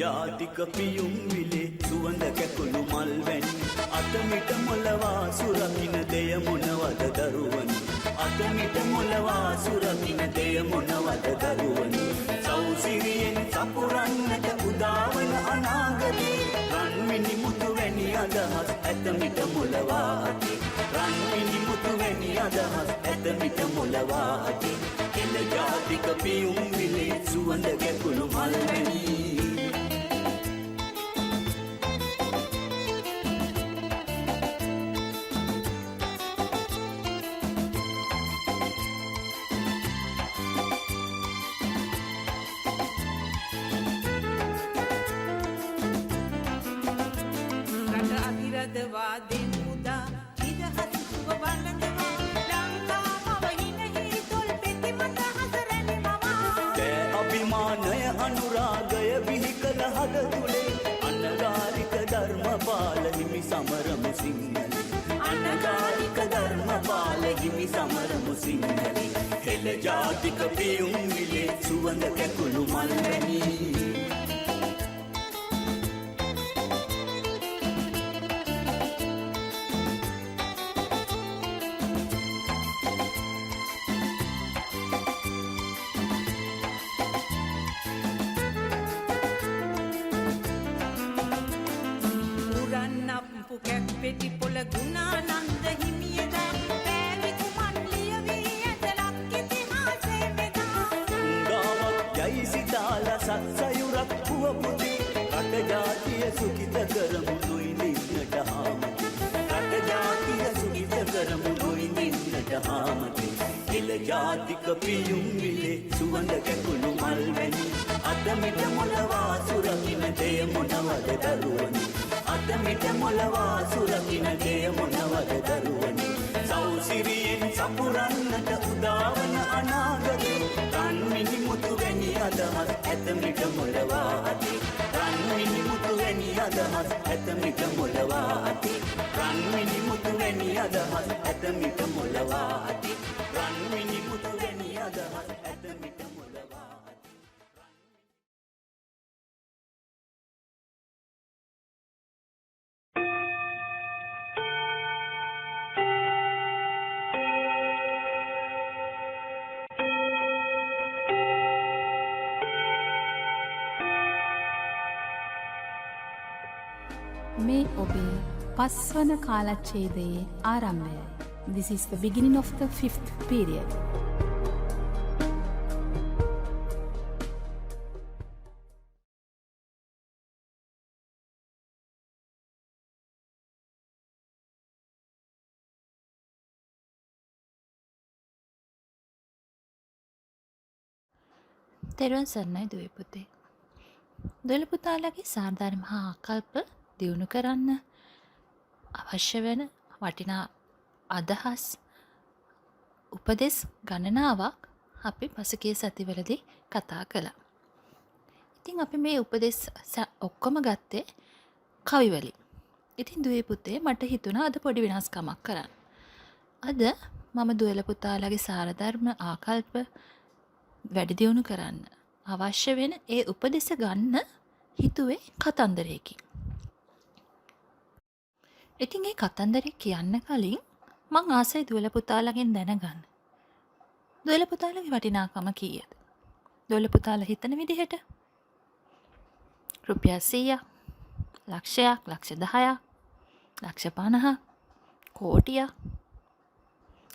ජාතික පියුම් විලේ සුවඳ කැකුළු මල් වැනි අතමිට මොලවා සුරකින්න දෙය මොනවද දරුවනි අතමිට මොලවා සුරකින්න දෙය මොනවද දරුවනි සෞසිරියෙන් සපුරන්නට උදාවන අනාගතේ රන්මිනි මුතු වැනි අදහස් ඇතමිට මොලවා ඇති රන්මිනි මුතු වැනි අදහස් ඇතමිට මොලවා ඇති එල ජාතික පියුම් විලේ සුවඳ කැකුළු මල් වැනි අනුරාගය බිහි කළ හද තුළේ අනගාരിക ධර්මපාල හිමි සමරමු සිංහලේ අනගාരിക ධර්මපාල හිමි සමරමු සිංහලේ හෙළ ජාතික පියුම් විලේ සුවඳ කැකුළු මල් වැනි වෙටි පොළ ගුණානන්ද හිමියදා පෑලි කුමන් ලියවී ඇතලක් ඉතිහාසයේ මෙදා ගාවක් යයි සිතාලා සත්සයුරක් පුවපුති රට ජාතිය සුඛිත කරමු නොයිඳින්නට හාමති රට ජාතිය සුඛිත කරමු නොයිඳින්නට හාමති එල ජාතික පියුම් විලේ සුවඳ කැකුණු මල් වැනි අතමිට මොලවා සුරකින්න දෙය මොනවද දරුවනි අතමිට මොලවා සුරකින්න දෙය මොනවද දරුවනි සෞසිරියෙන් සපුරන්නට උදාවන අනාගතේ රන්මිනි මුතු වැනි අදහස් ඇතමිට මොලවා ඇති රන්මිනි මුතු වැනි අදහස් ඇතමිට මොලවා ඇති රන්මිනි මුතු වැනි අදහස් ඇතමිට මොලවා ඇති රන්මිනි මුතු වැනි අදහස් ඇතමිට මොලවා ඇති මේ ඔබේ පස්වන කාලච්ඡේදයේ ආරම්භයයි. This is the beginning of the 5th period. තෙරුවන් සරණයි දුවේ පුතේ. දුවල පුතාලගේ සාධාරණ මහා ආකල්ප දියුණු කරන්න අවශ්‍ය වෙන වටිනා අදහස් උපදෙස් ගණනාවක් අපි පසුගිය සතිවලදී කතා කළා. ඉතින් අපි මේ උපදෙස් ඔක්කොම ගත්තේ කවි වලින්. ඉතින් දුවේ පුතේ මට හිතුණා අද පොඩි වෙනස්කමක් කරන්න. අද මම දුවල පුතාලගේ සාරධර්ම ආකල්ප වැඩි දියුණු කරන්න අවශ්‍ය වෙන ඒ උපදෙස් ගන්න හිතුවේ කතන්දරයකින්. ඉතින් ඒ කතන්දරේ කියන්න කලින් මං ආසයි දුවල පුතාලගෙන් දැනගන්න. දුවල පුතාලගේ වටිනාකම කීයද? දුවල පුතාලා හිතන විදිහට රුපියල් 100ක්, ලක්ෂයක්, ලක්ෂ 10ක්, ලක්ෂ 50ක්, කෝටියක්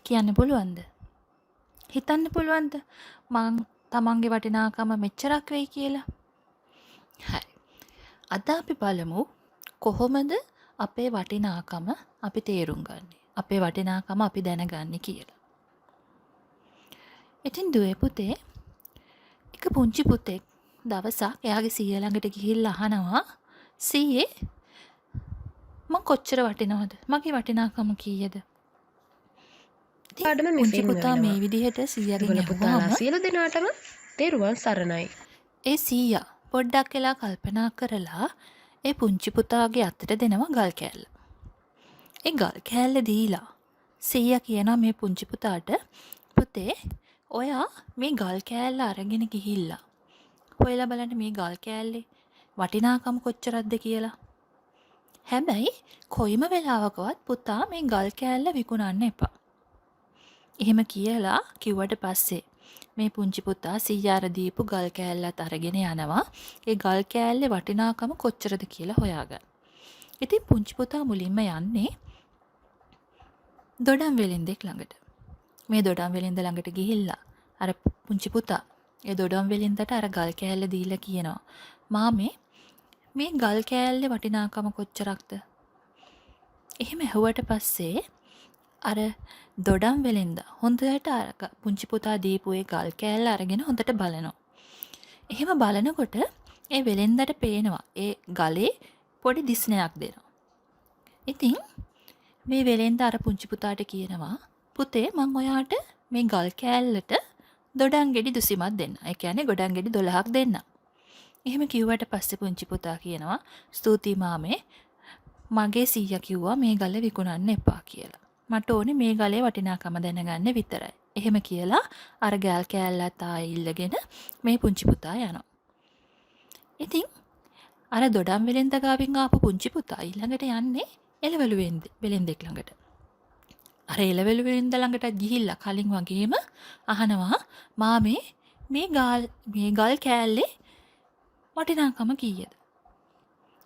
කියන්න පුළුවන්ද? හිතන්න පුළුවන්ද මං තමන්ගේ වටිනාකම මෙච්චරක් වෙයි කියලා? හරි. අද අපි බලමු කොහොමද අපේ වටිනාකම අපි තේරුම් ගන්නේ. අපේ වටිනාකම අපි දැනගන්නේ කියලා. ඉතින් දුවේ පුතේ එක පුංචි පුතෙක් දවසක් එයාගේ සීයා ළඟට ගිහිල්ලා අහනවා සීයේ මං කොච්චර වටිනවද? මගේ වටිනාකම කීයද? පුංචි පුතා මේ විදිහට සීයාගෙන් අහුවාම සියලු දෙනාටම තෙරුවන් සරණයි. ඒ සීයා පොඩ්ඩක් වෙලා කල්පනා කරලා ඒ පුංචි පුතාගේ අතට දෙනවා ගල් කෑල්ල. ඒ ගල් කෑල්ල දීලා සීයා කියනවා මේ පුංචි පුතාට පුතේ ඔයා මේ ගල් කෑල්ල අරගෙන ගිහිල්ලා හොයලා බලන්න මේ ගල් කෑල්ලේ වටිනාකම කොච්චරක්ද කියලා. හැබැයි කොයිම වෙලාවකවත් පුතා මේ ගල් කෑල්ල විකුණන්න එපා. එහෙම කියලා කිව්වට පස්සේ මේ පුංචි පුතා සීයාර දීපු ගල් කෑල්ලත් අරගෙන යනවා ඒ ගල් කෑල්ලේ වටිනාකම කොච්චරද කියලා හොයාගන්න. ඉතින් පුංචි පුතා මුලින්ම යන්නේ දොඩම් වෙලින්දෙක් ළඟට. මේ දොඩම් වෙලින්ද ළඟට ගිහිල්ලා අර පුංචි පුතා ඒ දොඩම් වෙලින්දට අර ගල් කෑල්ල දීලා කියනවා මාමේ මේ ගල් කෑල්ලේ වටිනාකම කොච්චරක්ද? එහෙම ඇහුවට පස්සේ අර දොඩම් වෙලින්ද හොඳට අර පුංචි පුතා දීපු ඒ ගල් කෑල්ල අරගෙන හොඳට බලනවා. එහෙම බලනකොට ඒ වෙලින්දට පේනවා ඒ ගලේ පොඩි දිස්නයක් දෙනවා. ඉතින් මේ වෙලින්ද අර පුංචි පුතාට කියනවා පුතේ මං ඔයාට මේ ගල් කෑල්ලට දොඩම් ගෙඩි 200ක් දෙන්න. ඒ කියන්නේ ගොඩම් ගෙඩි 12ක් දෙන්න. එහෙම කිව්වට පස්සේ පුංචි පුතා කියනවා ස්තුතියි මාමේ මගේ සීයා කිව්වා මේ ගල විකුණන්න එපා කියලා. මට ඕනේ මේ ගලේ වටිනාකම දැනගන්න විතරයි. එහෙම කියලා අර ගල් කෑල්ලත් ආයෙ ඉල්ලගෙන මේ පුංචි පුතා යනවා. ඉතින් අර දොඩම් වෙලෙන්ද ගාවින් ආපු පුංචි පුතා ඊළඟට යන්නේ එළවලු වෙලෙන්දෙක් ළඟට. අර එළවලු වෙලෙන්ද ළඟට ගිහිල්ලා කලින් වගේම අහනවා මාමේ මේ ගල් කෑල්ලේ වටිනාකම කීයද?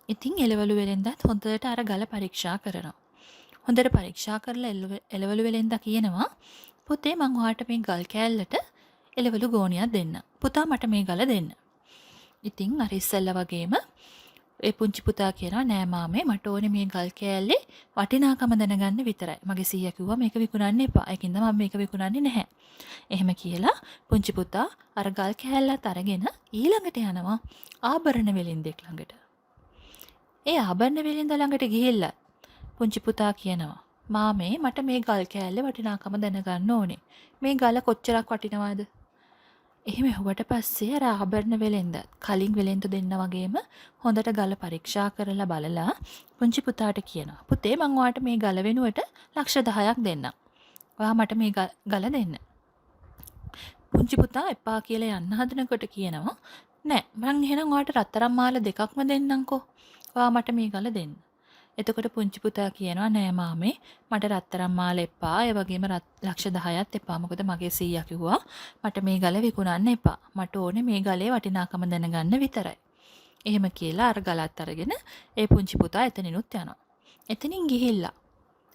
ඉතින් එළවලු වෙලෙන්දත් හොඳට අර ගල පරීක්ෂා කරනවා. හොඳට පරීක්ෂා කරලා එළවලු වෙලෙන්දා කියනවා පුතේ මං ඔයාට මේ ගල් කෑල්ලට එළවලු ගෝණියක් දෙන්න. පුතා මට මේ ගල දෙන්න. ඉතින් අර ඉස්සෙල්ලා වගේම ඒ පුංචි පුතා කියනවා නෑ මාමේ මට ඕනේ මේ ගල් කෑල්ලේ වටිනාකම දැනගන්න විතරයි. මගේ සීයා කිව්වා මේක විකුණන්න එපා. ඒකින්ද මම මේක විකුණන්නේ නැහැ. එහෙම කියලා පුංචි පුතා අර ගල් කෑල්ලත් අරගෙන ඊළඟට යනවා ආභරණ වෙලින්දෙක් ළඟට. ඒ ආභරණ වෙලින්ද ළඟට ගිහිල්ලා පුංචි පුතා කියනවා මාමේ මට මේ ගල් කෑල්ලේ වටිනාකම දැනගන්න ඕනේ. මේ ගල කොච්චරක් වටිනවද? එහෙම හුවට පස්සේ අර ආභරණ වෙලෙන්ද කලින් වෙලෙන්ද දෙන්න වගේම හොඳට ගල පරීක්ෂා කරලා බලලා පුංචි පුතාට කියනවා පුතේ මං ඔයාට මේ ගල වෙනුවට ලක්ෂ 10ක් දෙන්නම්. ඔයා මට මේ ගල දෙන්න. පුංචි පුතා එපා කියලා යන්න හදනකොට කියනවා නෑ මං එහෙනම් ඔයාට රත්තරන් මාල දෙකක්ම දෙන්නම්කෝ. ඔයා මට මේ ගල දෙන්න. එතකොට පුංචි පුතා කියනවා නෑ මාමේ මට රත්තරන් මාල එපා. ඒ වගේම ලක්ෂ 10ක් එපා. මොකද මගේ සීයා කිව්වා මට මේ ගල විකුණන්න එපා. මට ඕනේ මේ ගලේ වටිනාකම දැනගන්න විතරයි. එහෙම කියලා අර ගලත් අරගෙන ඒ පුංචි පුතා එතනිනුත් යනවා. එතනින් ගිහිල්ලා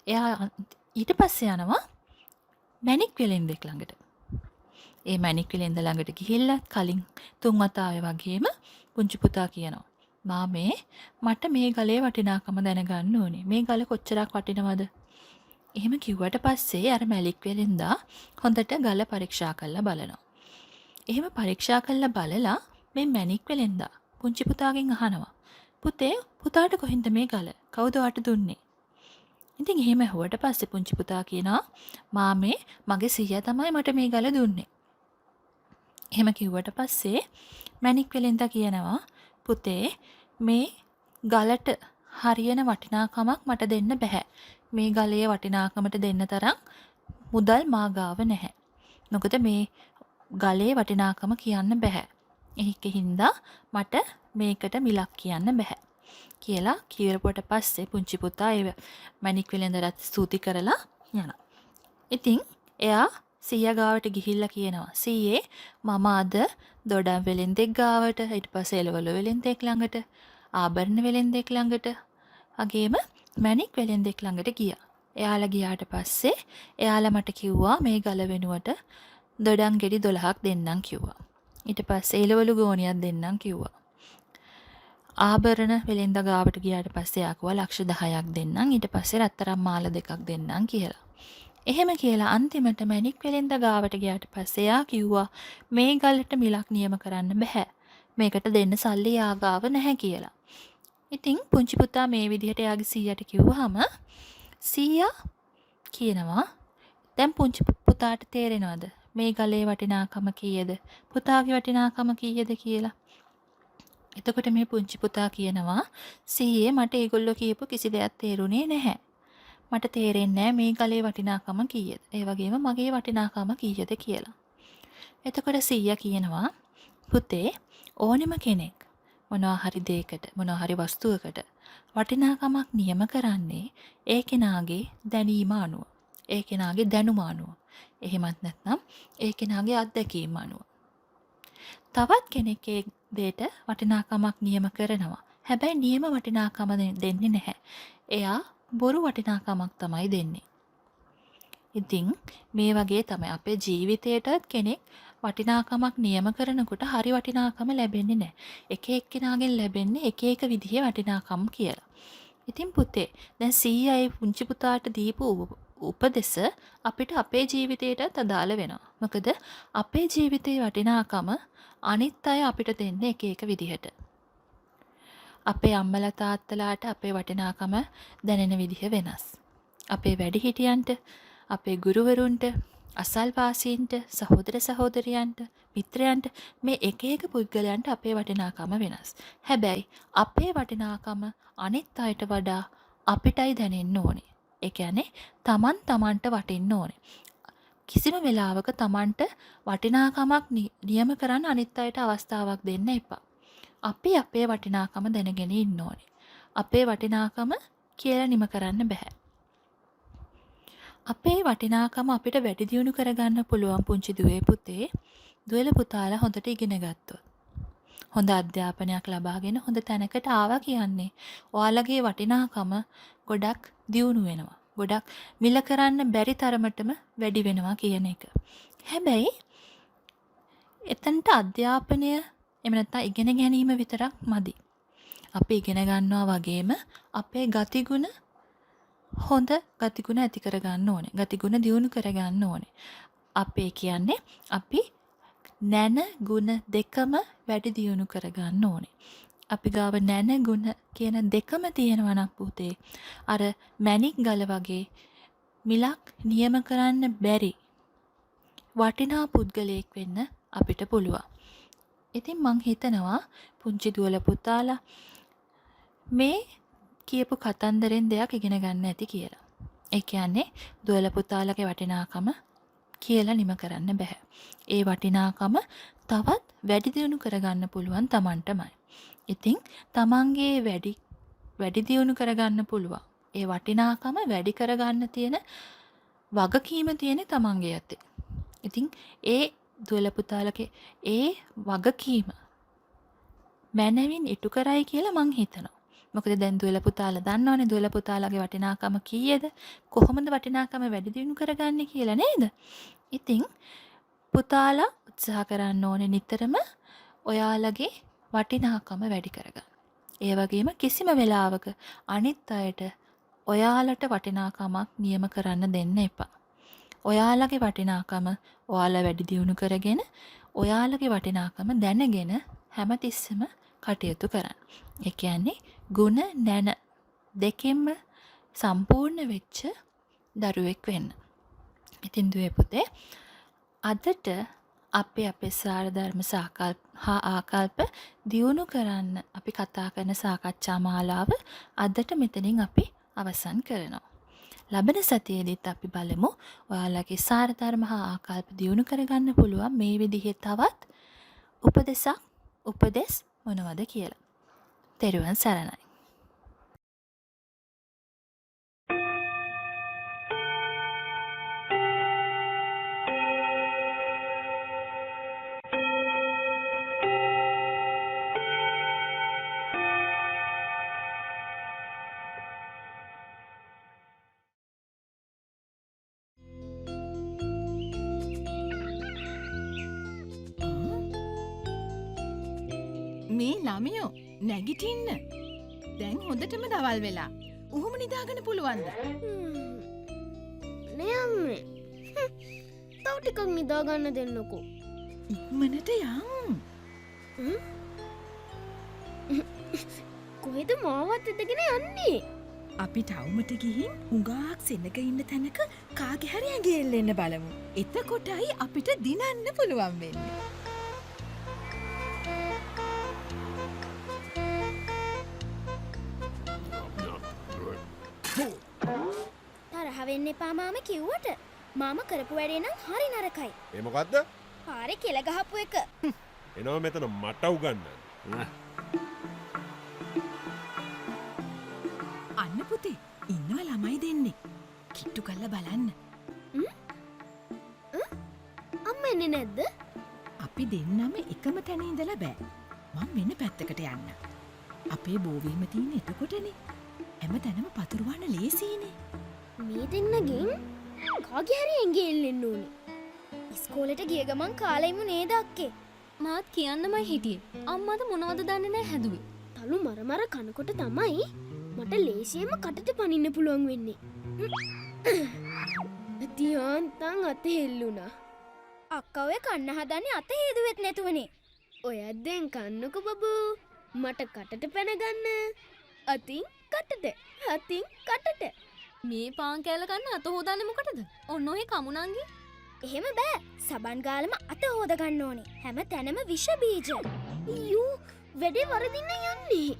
එයා ඊට පස්සේ යනවා මැණික් වෙලෙන්දෙක් ළඟට. ඒ මැණික් වෙලෙන්ද ළඟට ගිහිල්ලා කලින් 3 වතාවේ වගේම පුංචි පුතා කියනවා මාමේ මට මේ ගලේ වටිනාකම දැනගන්න ඕනේ. මේ ගල කොච්චරක් වටිනවද? එහෙම කිව්වට පස්සේ අර මැණික් වෙලෙන්දා හොඳට ගල පරීක්ෂා කරලා බලනවා. එහෙම පරීක්ෂා කරලා බලලා මේ මැණික් වෙලෙන්දා පුංචි පුතාගෙන් අහනවා පුතේ පුතාට කොහෙන්ද මේ ගල? කවුද ඔයාට දුන්නේ? ඉතින් එහෙම හුවට පස්සේ පුංචි පුතා කියනවා මාමේ මගේ සීයා තමයි මට මේ ගල දුන්නේ. එහෙම කිව්වට පස්සේ මැණික් වෙලෙන්දා කියනවා පුතේ මේ ගලට හරියන වටිනාකමක් මට දෙන්න බෑ. මේ ගලේ වටිනාකමට දෙන්න තරම් මුදල් මා ගාව නැහැ. මොකද මේ ගලේ වටිනාකම කියන්න බෑ. ඒකින්ද මට මේකට මිලක් කියන්න බෑ. කියලා කියවපුවට පස්සේ පුංචි පුතා ඒ මැණික් වෙලෙන්දට ස්තුති කරලා යනවා. ඉතින් එයා සීයා ගාවට ගිහිල්ලා කියනවා සීයේ මම අද දොඩම් වෙලෙන්දෙක් ගාවට ඊට පස්සේ එළවලු වෙලෙන්දෙක් ළඟට ආභරණ වෙලෙන්දෙක් ළඟට වගේම මැණික් වෙලෙන්දෙක් ළඟට ගියා. එයාලා ගියාට පස්සේ එයාලා මට කිව්වා මේ ගල වෙනුවට දොඩම් ගෙඩි 12ක් දෙන්නම් කිව්වා. ඊට පස්සේ එළවලු ගෝණියක් දෙන්නම් කිව්වා. ආභරණ වෙලෙන්ද ගාවට ගියාට පස්සේ ආකුවා ලක්ෂ 10ක් දෙන්නම්. ඊට පස්සේ රත්තරන් මාල දෙකක් දෙන්නම් කියලා. එහෙම කියලා අන්තිමට මැණික් වෙලෙන්ද ගාවට ගියාට පස්සේ යා කිව්වා මේ ගලට මිලක් නියම කරන්න බෑ. මේකට දෙන්න සල්ලි යාගාව නැහැ කියලා. ඉතින් පුංචි පුතා මේ විදිහට යාගේ සීයාට කිව්වහම සීයා කියනවා දැන් පුංචි පුතාට තේරෙනවද මේ ගලේ වටිනාකම කීයද? පුතාගේ වටිනාකම කීයද කියලා? එතකොට මේ පුංචි පුතා කියනවා සීයේ මට ඒගොල්ලෝ කියපු කිසි දෙයක් තේරුනේ නැහැ. මට තේරෙන්නේ මේ ගලේ වටිනාකම කීයද? ඒ වගේම මගේ වටිනාකම කීයද කියලා. එතකොට සීයා කියනවා පුතේ ඕනෙම කෙනෙක් මොනවා හරි දෙයකට මොනවා හරි වස්තුවකට වටිනාකමක් නියම කරන්නේ ඒ කෙනාගේ දැනීම අනුව. ඒ කෙනාගේ දැනුම අනුව. එහෙමත් නැත්නම් ඒ කෙනාගේ අත්දැකීම අනුව. තවත් කෙනෙක් ඒ දෙයට වටිනාකමක් නියම කරනවා. හැබැයි නියම වටිනාකම දෙන්නේ නැහැ. එයා බොරු වටිනාකමක් තමයි දෙන්නේ. ඉතින් මේ වගේ තමයි අපේ ජීවිතේටත් කෙනෙක් වටිනාකමක් නියම කරනකොට හරි වටිනාකම ලැබෙන්නේ නැහැ. එක එක්කෙනාගෙන් ලැබෙන්නේ එක එක විදිහේ වටිනාකම් කියලා. ඉතින් පුතේ දැන් සීයායි පුංචි පුතාට දීපු උපදෙස අපිට අපේ ජීවිතේටත් අදාළ වෙනවා. මොකද අපේ ජීවිතේ වටිනාකම අනිත් අය අපිට දෙන්නේ එක එක විදිහට. අපේ අම්මලා තාත්තලාට අපේ වටිනාකම දැනෙන විදිහ වෙනස්. අපේ වැඩිහිටියන්ට, අපේ ගුරුවරුන්ට, අසල්වාසීන්ට, සහෝදර සහෝදරියන්ට, මිත්‍රයන්ට මේ එක එක පුද්ගලයන්ට අපේ වටිනාකම වෙනස්. හැබැයි අපේ වටිනාකම අනිත් අයට වඩා අපිටයි දැනෙන්න ඕනේ. ඒ කියන්නේ තමන්ට වටින්න ඕනේ. කිසිම වෙලාවක තමන්ට වටිනාකමක් නියම කරන්න අනිත් අයට අවස්ථාවක් දෙන්න එපා. අපි අපේ වටිනාකම දැනගෙන ඉන්න ඕනේ. අපේ වටිනාකම කියලා නිම කරන්න බෑ. අපේ වටිනාකම අපිට වැඩි දියුණු කරගන්න පුළුවන් පුංචි දුවේ පුතේ, දුවල පුතාලා හොඳට ඉගෙන ගත්තොත්. හොඳ අධ්‍යාපනයක් ලබාගෙන හොඳ තැනකට ආවා කියන්නේ ඔයාලගේ වටිනාකම ගොඩක් දියුණු වෙනවා. ගොඩක් මිල කරන්න බැරි තරමටම වැඩි වෙනවා කියන එක. හැබැයි එතනට අධ්‍යාපනය එහෙම නැත්නම් ඉගෙන ගැනීම විතරක් මදි. අපි ඉගෙන ගන්නවා වගේම අපේ ගතිගුණ හොඳ ගතිගුණ ඇති කරගන්න ඕනේ. ගතිගුණ දියුණු කරගන්න ඕනේ. අපේ කියන්නේ අපි නැන ගුණ දෙකම වැඩි දියුණු කරගන්න ඕනේ. අපි ගාව නැන ගුණ කියන දෙකම තියෙනවා නම් පුතේ අර මැණික් ගල වගේ මිලක් නියම කරන්න බැරි වටිනා පුද්ගලයෙක් වෙන්න අපිට පුළුවන්. ඉතින් මං හිතනවා පුංචි දුවල පුතාලා මේ කියපු කතන්දරෙන් දෙයක් ඉගෙන ගන්න ඇති කියලා. ඒ කියන්නේ දුවල පුතාලගේ වටිනාකම කියලා නිම කරන්න බෑ. ඒ වටිනාකම තවත් වැඩි දියුණු කරගන්න පුළුවන් Tamanටමයි. ඉතින් තමන්ගේ වැඩි දියුණු කරගන්න පුළුවන්. ඒ වටිනාකම වැඩි කරගන්න තියෙන වගකීම තියෙන තමන්ගේ අතේ. ඉතින් ඒ දුවල පුතාලගේ ඒ වගකීම මනවින් ඉටු කරයි කියලා මං හිතනවා. මොකද දැන් දුවල පුතාලා දන්නවනේ දුවල පුතාලාගේ වටිනාකම කීයද? කොහොමද වටිනාකම වැඩි දියුණු කරගන්නේ කියලා නේද? ඉතින් පුතාලා උත්සාහ කරන්න ඕනේ නිතරම ඔයාලගේ වටිනාකම වැඩි කරගන්න. ඒ වගේම කිසිම වෙලාවක අනිත් අයට ඔයාලට වටිනාකමක් නියම කරන්න දෙන්න එපා. ඔයාලගේ වටිනාකම ඔයාලා වැඩි දියුණු කරගෙන ඔයාලගේ වටිනාකම දැනගෙන හැමතිස්සෙම කටයුතු කරන්න. ඒ කියන්නේ ගුණ නැන දෙකෙන්ම සම්පූර්ණ වෙච්ච දරුවෙක් වෙන්න. ඉතින් දුවේ පුතේ අදට අපේ සාර ධර්ම ආකල්ප දියුණු කරන්න අපි කතා කරන සාකච්ඡා මාලාව අදට මෙතනින් අපි අවසන් කරනවා. ලබන සතියේදීත් අපි බලමු ඔයාලගේ සාර ධර්ම ආකල්ප දියුණු කරගන්න පුළුවන් මේ විදිහේ තවත් උපදෙස් මොනවද කියලා. තෙරුවන් සරණයි. මේ ළමයෝ නැගිටින්න. දැන් හොඳටම දවල් වෙලා. උහුම නිදාගන්න පුළුවන්ද? නේ අම්මේ. තව ටිකක් නිදාගන්න දෙන්නකෝ. ඉක්මනට යම්. කොහෙද මාවත් එතගෙන යන්නේ? අපි ටවුමට ගිහින් හුඟක් සෙනග ඉන්න තැනක කාගේ හරි ඇඟේ එල්ලෙන්න බලමු. එතකොටයි අපිට දිනන්න පුළුවන් වෙන්නේ. තරහ වෙන්න එපා මාම කිව්වට මාම කරපු වැඩේ නම් හරි නරකයි. ඒ මොකද්ද? පාරේ කෙල ගහපු එක. එනවා මෙතන මට උගන්නන්න. අන්න පුතේ ඉන්නවා ළමයි දෙන්නේ. කිට්ටු කරලා බලන්න. අම්මා එන්නේ නැද්ද? අපි දෙන්නම එකම තැන ඉඳලා බෑ. මම වෙන පැත්තකට යන්න. අපේ බෝවීම තියෙන එතකොටනේ. හැම තැනම පතුරවන්න ලේසියිනේ. මේ දෙන්නගෙන් කාගේ හරි ඇඟේ එල්ලෙන්න ඕනේ. ඉස්කෝලේට ගිය ගමන් කාලෙයිමු නේද අක්කේ? මාත් කියන්නමයි හිටියේ. අම්මාද මොනවද දන්නේ නැහැ හැදුවේ. තලු මර කනකොට තමයි මට ලේසියෙන්ම කටට පනින්න පුළුවන් වෙන්නේ. තියන්තන් අතේ හෙල්ලුණා. අක්කා ඔය කන්න හදන්නේ අත හේදුවෙත් නැතුවනේ. ඔයත් දැන් කන්නකො බබූ. මට කටට පැන ගන්න. අතින් කටට. මේ පාන් කෑල්ල කන්න අත හොදන්නේ මොකටද? ඔන්න ඔය කමුණන්ගේ. එහෙම බෑ. සබන් ගාලම අත හොද ගන්න ඕනේ. හැම තැනම විෂ බීජ. ඊයෝ වැඩේ වරදින්න යන්නේ.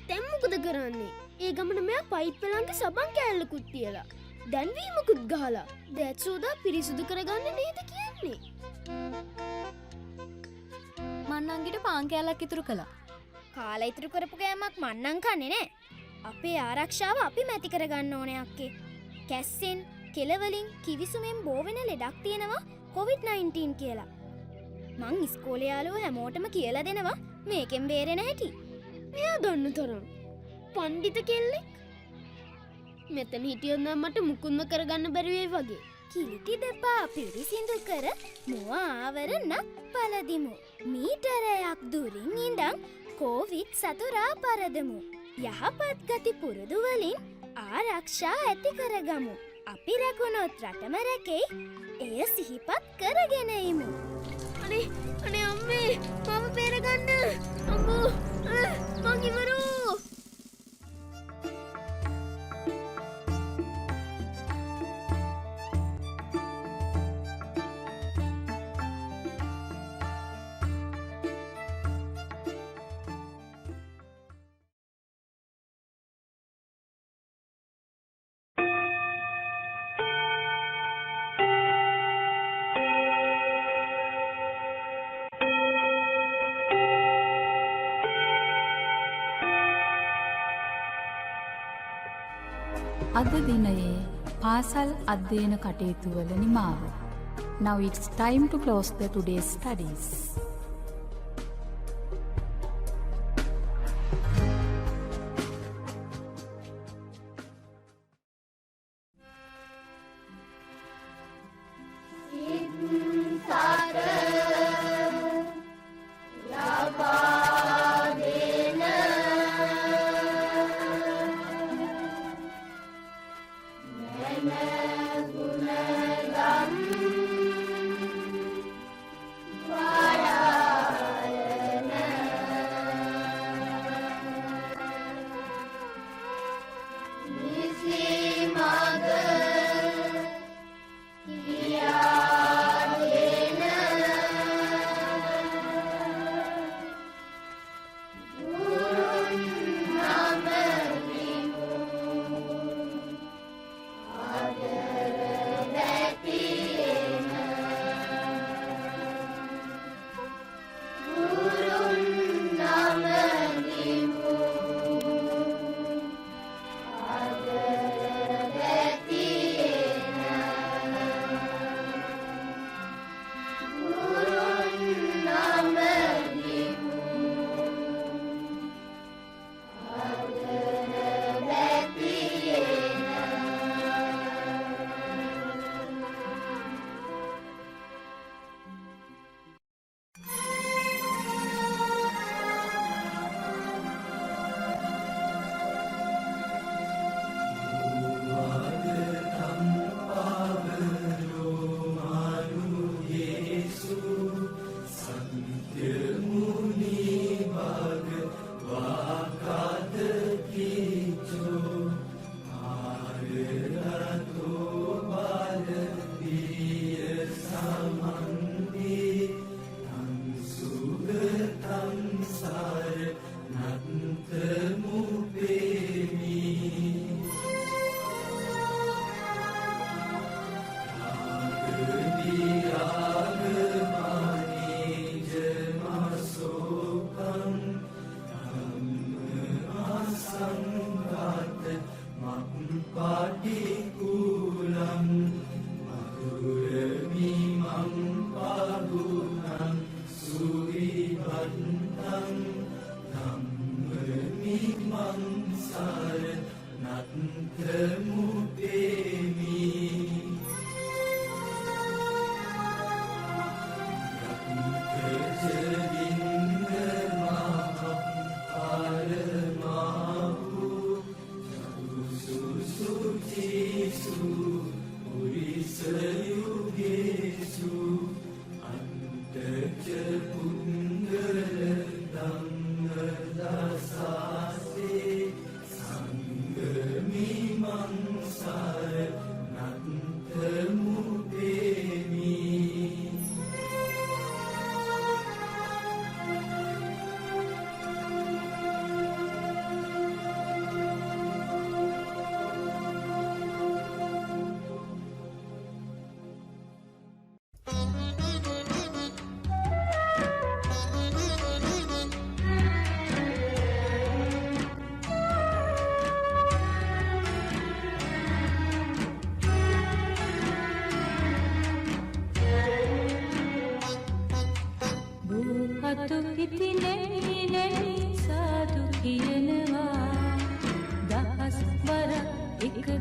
දැන් මොකද කරන්නේ? ඒ ගමන මෙයා පයිප් ළඟ සබන් කෑල්ලකුත් තියලා. දැන් වීමකුත් ගහලා. දැත් සෝදා පිරිසුදු කරගන්න නේද කියන්නේ? මන්නන්ගිට පාන් කෑල්ලක් ඉතුරු කළා. කාලා ඉතුරු කරපු ගෑමක් මන්නම් කන්නේ නෑ. අපේ ආරක්ෂාව අපි මැති කරගන්න ඕනේ අක්කේ. කැස්සෙන්, කෙලවලින්, කිවිසුමෙන් බෝ වෙන ලෙඩක් තියෙනවා COVID-19 කියලා. මං ඉස්කෝලේ යාළුවෝ හැමෝටම කියලා දෙනවා මේකෙන් බේරෙන්න හැටි. මෙයා දන්න තරම් පණ්ඩිත කෙල්ලෙක්. මෙතන හිටියොත් නම් මට මුකුත්ම කරගන්න බැරි වෙයි වගේ. කිලිටි දෙපා පිරිසිදු කර මුව ආවරණක් පළදිමු. මීටරයක් දුරින් ඉඳන් කොවිඩ් සතුරා පරදමු. යහපත් ගති පුරුදු වලින් ආරක්ෂා ඇති කරගමු. අපි රැකුණොත් රටම රැකෙයි. එය සිහිපත් කරගෙන ඉමු. අනේ අම්මේ මම පෙරගන්න. අම්මෝ මං ඉවරෝ. අද දිනයේ පාසල් අධ්‍යයන කටයුතු වල නිමාව. Now it's time to close the today's studies.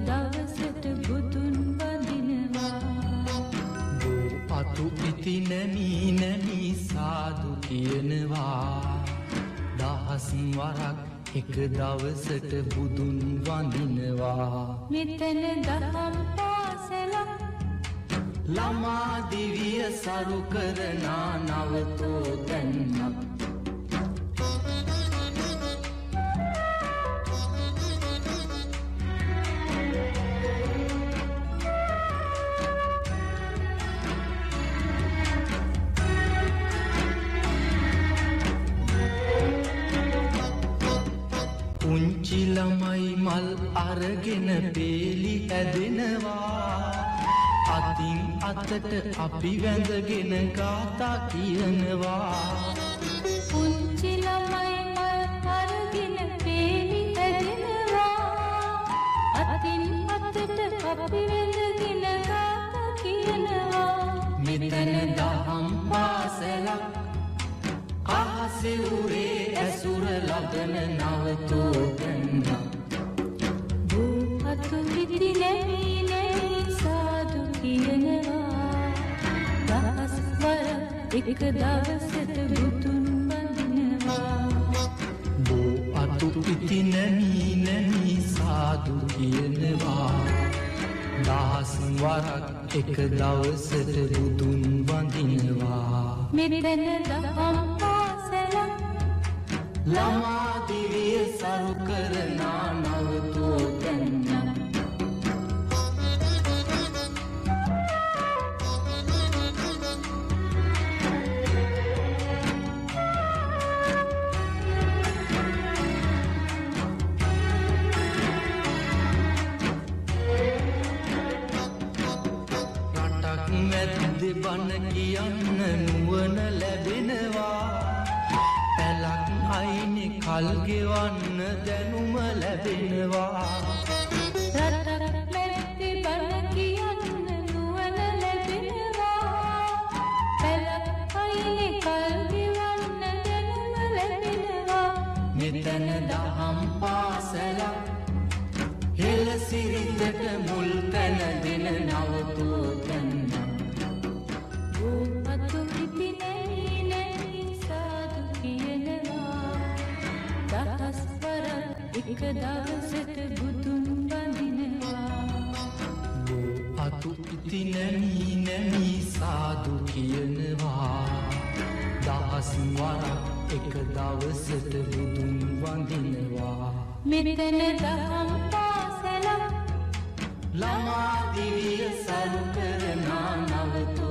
දවසට බුදුන් වඳිනවා අතු ඉති නැමී නැමී සාදු කියනවා දහස් වරක් එක දවසට බුදුන් වඳිනවා මෙතන දහම් පාසලක් ළමා දිවිය සරු කරනා නවතෝ තැන්නක් පුංචි ළමයි මල් අරගෙන පේලි ඇදෙනවා අතින් අතට අපි වැඳගෙන ගාථා කියනවා පුංචි ළමයි මල් අරගෙන පේලි ඇදෙනවා අතින් අතට අපි වැඳගෙන ගාථා කියනවා මෙතන දහම් පාසලක් අහසෙවුරේ ඇසුර ලබන නවතෝ ගන්නක් අතු ඉති නැමී නැමී සාදු කියනවා දහස් වර එක දවසට බුදුන් වඳිනවා අතු ඉති නැමී නැමී සාදු කියනවා දහස් වරක් එක දවසට බුදුන් වඳිනවා මෙතන දහම් පාසලක් ළමා දිවිය සරු කරනා නවතෝ තැන්නක් රටක් මැද්දේ බණ කියන්න නුවණ ලැබෙනවා පැලක් අයිනේ කල් ගෙවන්න දැනුම ලැබෙනවා රටක් මැද්දේ බණ කියන්න නුවණ ලැබෙනවා පැලක් අයිනේ කල් ගෙවන්න දැනුම ලැබෙනවා මෙතන දහම් පාසලක් හෙළ සිරිතට මුල් තැන දෙන නවතෝ තැන්නක් අතු ඉති නැමී නැමී සාදු කියනවා දහස් වර එක දවසට බුදුන් වඳිනවා අතු ඉති නැමී නැමී සාදු කියනවා දහස් වරක් එක දවසට බුදුන් වඳිනවා මෙතන දහම් පාසලක් ළමා දිවිය සරු කරනා නවතෝ